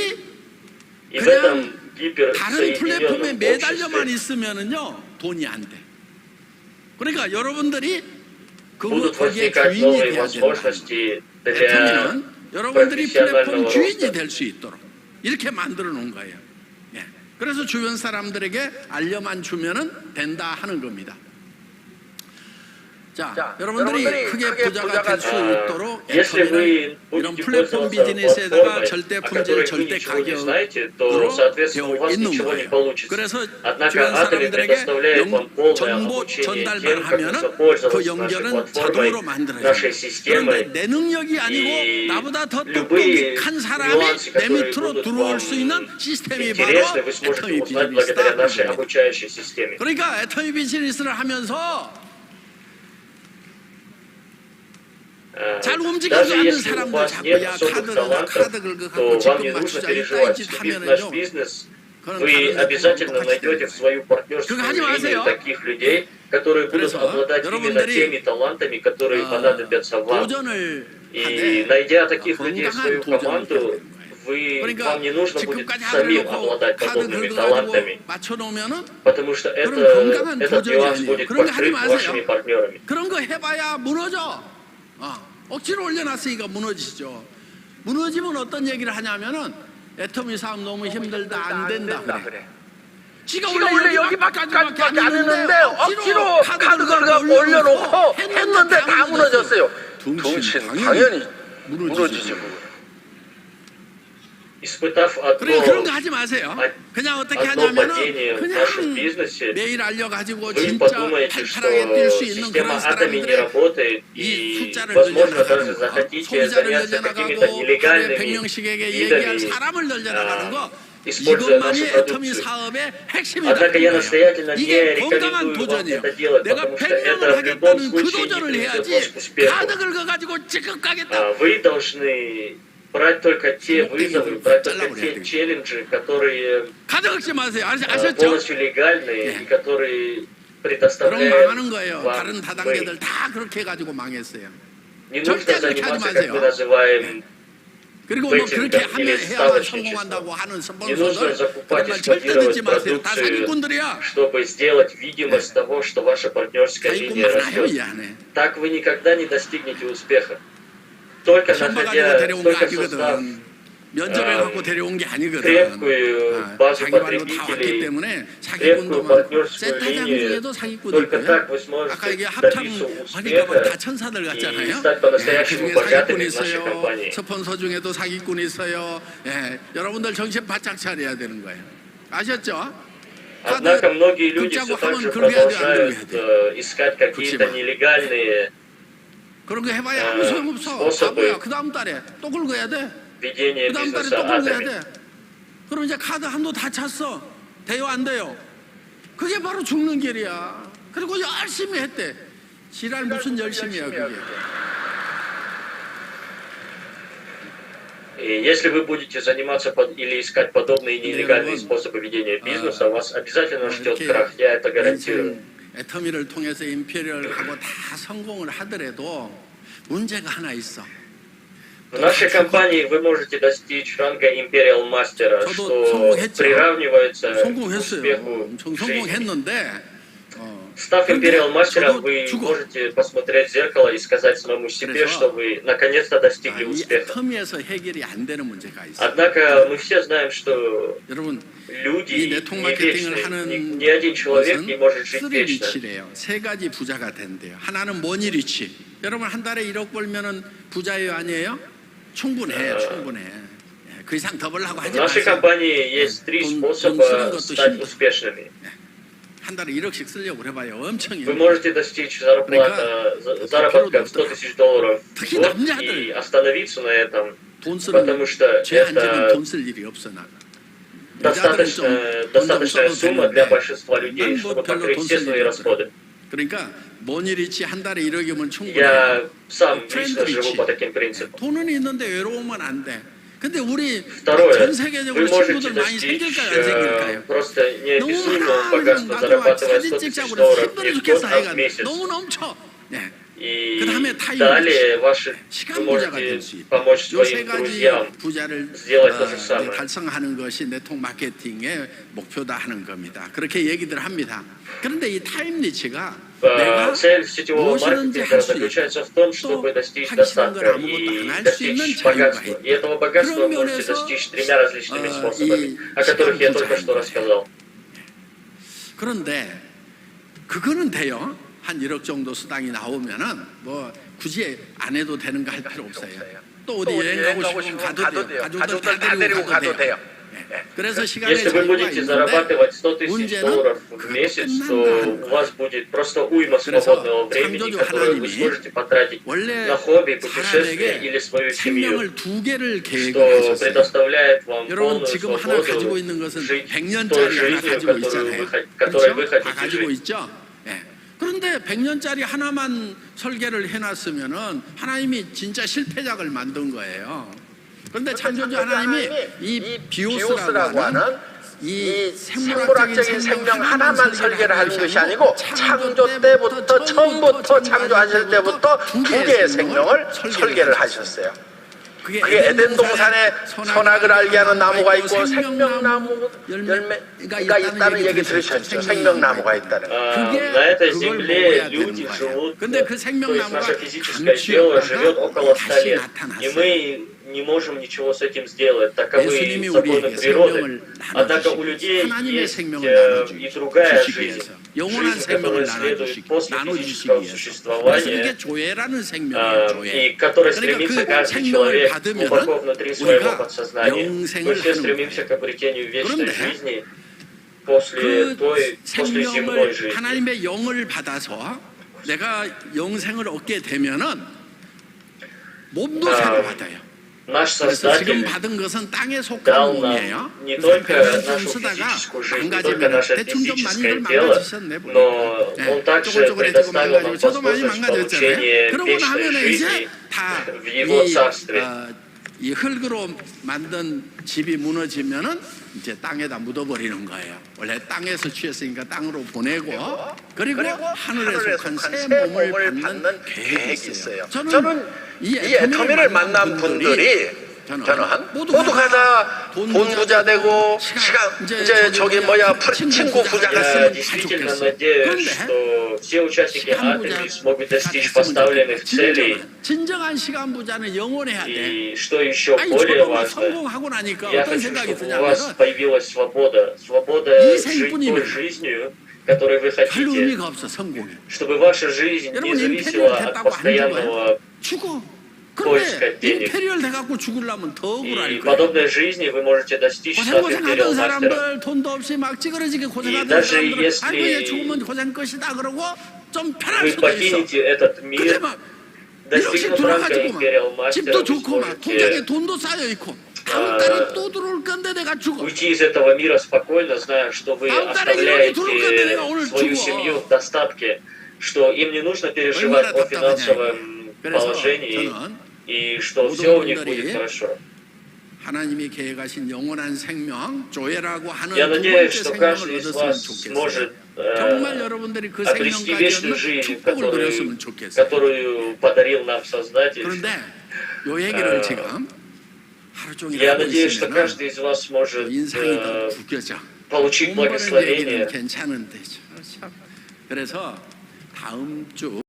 И в 그냥 этом 다른 플랫폼에 гиперсоединенном 매달려만 обществе 있으면은요 돈이 안 돼. 그러니까 여러분들이 будут 거기에 возникать 주인이 новые 돼야 된다. возможности для 애터미는 여러분들이 플랫폼 профессионального 주인이 роста. 될 수 있도록 이렇게 만들어 놓은 거예요. 예. 그래서 주변 사람들에게 알려만 주면은 된다 하는 겁니다. 자, 여러분들이 크게 부자가 될 수 있도록 Если вы 이런 будете 플랫폼 пользоваться 비즈니스에다가 платформой, 절대 о 품질, которой вы 절대 ничего не 가격으로 знаете, то, соответственно, у 되어 вас 있는 ничего не 거예요. получится. 그래서 Однако 주변 Atomy 사람들에게 предоставляет вам полное 정보 обучение 전달만 тем, как 하면은 그 воспользоваться нашей 연결은 платформой, 자동으로 만들어져요. нашей 그런데 системой. 내 능력이 아니고 이 나보다 더 любые 똑똑한 사람이 нюансы, 내 которые 밑으로 будут 들어올 вам 수 있는 시스템이 바로 интересны, вы сможете 애터미 узнать благодаря нашей 비즈니스다. обучающей системе. 그러니까 애터미 비즈니스를 하면서 잘 움직이지 Даже 않는 если у 사람들 вас 자꾸 нет 야 особых 카드 талантов, 긁어 то 갖고 вам не 지금 нужно 맞추자 переживать. 이딴 짓 Вступив в наш 하면은요 бизнес, 그런 вы 다른 обязательно 똑같이 найдете 되는 в свою партнерскую 그거 하지 линию 마세요. таких людей, которые будут 그래서 обладать именно 여러분들이 теми талантами, которые понадобятся вам. 도전을 И 하되 найдя таких людей в 건강한 свою 도전을 해야 команду, 되는 거예요. вам не нужно будет 지금까지 самим 하려고 обладать 카드 подобными 긁어가지고 талантами, 맞춰놓으면은 потому что 그런 건강한 этот 도전이 нюанс 아니에요. будет 그런 거 하지 покрыт 마세요. вашими партнерами. 그런 거 해봐야 무너져. 억지로 올려놨으니까 무너지죠. 무너지면 어떤 얘기를 하냐면은 애터미 사업 너무 힘들다 안 된다 그래. 지가 원래 여기까지밖에 안 했는데 억지로 카드 긁어 올려놓고 했는데 다 무너졌어요. 둥친 당연히 무너지지. Испытав 그러니까 그런 одно 거 하지 마세요. 그냥 어떻게 одно 하냐면은 падение в 그냥 нашем бизнесе, 매일 알려가지고 вы 진짜 подумаете, что 팔팔하게 뛸 수 있는 система 그런 Atomy не 사람들의 работает, 이 и, 숫자를 возможно, 늘려나가는 даже 거, захотите 소비자를 заняться какими-то 늘려나가고 하루에 нелегальными 100명씩에게 얘기할 видами, 사람을 늘려나가는 거 используя 이것만이 нашу 애터미 продукцию. 사업의 핵심이다. Однако я настоятельно не 이게 건강한 рекомендую вам 도전이에요. это делать, 내가 потому что 100명을 это в любом 하겠다는 그 случае не 도전을 приведет 해야지 вас к успеху. 카드 긁어가지고 지금 가겠다. Вы должны брать только те вызовы, брать только те челленджи, которые 카드 긁지 마세요. 아셨죠? полностью легальные и которые 그럼 предоставляют 망하는 거예요. вам 다른 다단계들 다 그렇게 해가지고 망했어요. Не 절대 нужно 그렇게 하지 заниматься, как мы 마세요. называем, 그리고 뭐 그렇게 베이징 하면 или 해야만 ставочничество. 성공한다고 하는 Не нужно 스폰서들 закупать 그런 и 말 절대 складировать 듣지 마세요. 다 продукцию, 사기꾼들이야. чтобы сделать видимость того, что ваша партнерская 사기꾼 линия 많아요 이 растет. 안에. Так вы никогда не достигнете успеха. Только 시험 봐가지고 находя, 데려온 거 только создав 아니거든. 면접해 갖고 데려온 게 아니거든. крепкую базу 자기 말로 다 왔기 потребителей, 때문에 крепкую 사기꾼도 많고 партнерскую 세타장 линию, 중에도 사기꾼이 только 있고요. так вы 아까 이게 сможете 합참 добиться 하니까 막 다 успеха 천사들 и 같잖아요. стать по-настоящему 그중에 богатыми 사기꾼이 в нашей 있어요. компании. 스폰서 중에도 사기꾼이 있어요. 예, 여러분들 정신 바짝 차려야 되는 거예요. 아셨죠? Однако многие люди 긁자고 все так 하면 же 긁어야 돼, 안 продолжают 긁어야 돼? искать какие-то 마. нелегальные 그런 거 해봐야 아무 소용없어. 스폰서도 바보야. 그 다음 달에 또 긁어야 돼. ведения 그 다음 달에 бизнеса 또 긁어야 Atomy. 돼. 그럼 이제 카드 한도 다 찼어. 돼요 안 돼요? 그게 바로 죽는 길이야. 그리고 열심히 했대. 지랄 무슨 열심이야 그게. И если вы будете заниматься или искать подобные нелегальные способы ведения бизнеса, вас обязательно ждет крах, я это гарантирую. 애터미를 통해서 임페리얼하고 다 성공을 하더라도 문제가 하나 있어. В нашей компании вы можете достичь ранга Imperial Master, 저도 что 성공했죠. приравнивается к 성공했어요. успеху 엄청 в жизни. 성공했는데 Став Imperial Master, 저도 вы 죽어. можете посмотреть в зеркало и сказать самому себе, 그래서 что вы наконец-то достигли 이 успеха. 애터미에서 해결이 안 되는 문제가 있어. Однако мы все знаем, что 여러분 люди 이 не 네트워크 마케팅을 вечны, 하는 ни один человек не может жить 쓰리 вечно. 리치래요. 세 가지 부자가 된대요. 하나는 머니 리치. 여러분 한 달에 1억 벌면은 부자예요, 아니에요? 충분해요, 충분해. 예, 그 이상 더 벌라고 В 하지 нашей 마세요. компании есть три 돈 способа 쓰는 것도 стать 힘들어. успешными. 한 달에 1억씩 쓰려고 그래봐요. 엄청 Вы 힘들어. можете достичь заработка в 100 тысяч долларов в 특히 год 남자들. и остановиться на этом, 돈 потому 쓰는 что 죄안 지면 это 돈 쓸 일이 없어 나. 여자들은 좀 достаточная 써도 сумма для 되는데 большинства людей, 난 뭐 чтобы 별로 покрыть 돈 все 쓸 свои 일이 없더라. расходы. 그러니까 머니 리치 한 달에 1억이면 충분해. Я сам Friend лично живу rich. по таким принципам. 돈은 있는데 외로우면 안 돼. 근데 우리 Второе, 전 вы 세계적으로 можете 친구들 많이 достичь 생길까요, 안 생길까요? просто неописуемого 너무나 그냥 богатства, 나도 막 зарабатывая 사진 100 찍자고 тысяч 그래서 долларов 힘들어 в год, 죽겠어 а в 하여간 месяц. 너무 넘쳐. 네. И 그다음에 타임 далее вы 시간 부자가 될 수 можете 있다. помочь 요 세 своим 가지 друзьям 부자를 сделать то же самое. 달성하는 것이 네트워크 마케팅의 목표다 하는 겁니다. 그렇게 얘기들 합니다. 그런데 이 타임 리치가 내가 Цель сетевого 무엇이든지 маркетинга 할 수 있고 заключается в том, 또 чтобы достичь 하기 싫은 걸 достатка 아무것도 и 안 할 수 있는 достичь 자유가 богатства. 있다. И этого богатства 그런 вы можете 면에서 достичь тремя различными способами, 이 о которых я 시간 только что 부자인 рассказал. 그런데 그거는 돼요. 한 1억 정도 수당이 나오면은 뭐 굳이 안 해도 되는 거 할 필요 없어요. 또 어디 여행 가고 싶으면 가도 돼요. 가족들 다 데리고 가도 돼요. 그래서 시간에 Если вы 자유가 будете 있는데 зарабатывать 100 тысяч 문제는 долларов в 그것도 месяц, 끝난다 то 하는 у 거예요. вас будет просто уйма 그래서 свободного времени, 창조주 которое вы 하나님이 сможете потратить 원래 на хобби, путешествия 사람에게 или свою семью, 생명을 2개를 계획을 что 하셨어요. предоставляет вам 여러분 полную 지금 하나 가지고 свободу 있는 것은 жить той 100년짜리 하나 жизнью, 가지고 있잖아요. которой вы 그렇죠? 다 хотите 가지고 жить. 있죠. 예. 그런데 100년짜리 하나만 설계를 해놨으면은 하나님이 진짜 실패작을 만든 거예요. 그런데 창조주 하나님이 이 비오스라고 하는 이 생물학적인 생명 하나만 설계를 하는 것이 아니고 창조 때부터 처음부터 창조하실 때부터 두 개의 생명을 설계를 하셨어요. 그게 에덴 동산에 선악을 알게 하는 나무가 있고 생명나무 열매가 있다는 얘기 들으셨죠? 생명나무가 있다는 거. На этой земле люди живут, 근데 그 то есть 생명나무가 наше физическое тело живет около 100 다시 лет, и 나타났어요. мы не можем ничего с этим сделать, таковы 예수님이 законы 우리에게 природы. 생명을 Однако у людей 하나님의 есть 생명을 и другая 나눠주시기 жизнь, 위해서 영원한 жизнь, 생명을 которая следует после 나눠주시기 физического 위해서. 그래서 существования, 그게 조회라는 생명이에요. 조회. и которой 그러니까 стремится 그 каждый 생명을 человек 받으면은 глубоко внутри своего 우리가 подсознания. 영생을 Мы все 하는 стремимся 거예요. к обретению вечной 그런데 жизни после земной 생명을 жизни. 하나님의 영을 받아서 내가 영생을 얻게 되면은 몸도 새로 받아요. Наш 그래서 지금 Создатель 받은 것은 땅에 속한 дал 몸이에요. нам не 그래서 только 그래서 좀 нашу 쓰다가 физическую жизнь, не только 망가지면 наше 대충 좀 많이들 физическое тело, 망가지셨네 но 보니까. Он также 쪼글쪼글해지고 предоставил нам 망가지고 저도 많이 возможность 망가졌잖아요. получения 그러고 вечной 나면 жизни 이제 다 в Его Царстве. 이 흙으로 만든 집이 무너지면은 이제 땅에다 묻어버리는 거예요. 원래 땅에서 취했으니까 땅으로 보내고 그리고 하늘에 속한 새 몸을 받는 계획이 있어요. 저는 이 애터미를 만난 분들이 저는 모두가 다 돈 부자 되고 이제 저기 뭐야 친구 부자 Я 됐으면 다 действительно 좋겠어. надеюсь, 그런데 что все участники Атоми смогут достичь поставленных целей. 진정한 시간 부자는 영원해야 돼. И что еще 아니 более 저도 막 важно, 성공하고 나니까 я 어떤 хочу, 생각이 чтобы у вас 드냐면은 появилась свобода. Свобода 이 жить той 생뿐이면 жизнью, которой вы 별 хотите. 의미가 없어 성공이. Чтобы ваша жизнь не 여러분 зависела 임페리얼 от 됐다고 안 постоянного. 죽어. поискать 그런데 денег. 임페리얼 돼갖고 죽으려면 더 억울할 И 거야. подобной жизни вы можете достичь, став 고생하던 империал мастером. 사람들 돈도 없이 막 찌그러지게 고생하던 даже 사람들 если 아이고 얘 죽으면 고생 것이다 그러고 좀 편할 Вы 수도 있어. покинете этот 근데 мир, 막 이렇게 достигнув ранга 돌아가지고 империал 막 집도 мастера, вы 좋고 막 통장에 сможете 돈도 쌓여 있고 다음 달에 또 들어올 건데 내가 죽어. уйти из этого мира спокойно, зная, что вы 다음 달에 이런이 들어올 건데 내가 오늘 оставляете свою 죽어. семью в достатке, что им не нужно переживать 얼마나 о финансовом 그래서 положении 저는 и что 모든 все у них 분들이 будет хорошо. 하나님이 계획하신 영원한 생명 조회라고 하는 Я 두 надеюсь, 번째 что 생명을 каждый из 얻었으면 вас 좋겠어요. сможет 정말 여러분들이 그 обрести вечную 생명까지 жизнь, 축복을 누렸으면 좋겠어요. которую подарил нам Создатель. 그런데 요 얘기를 지금 하루 종일 Я 하고 надеюсь, что 있으면 каждый из вас сможет 인상이 더 구겨져. получить 돈 버는 얘기는 благословение. 괜찮은데 참. 그래서 다음 주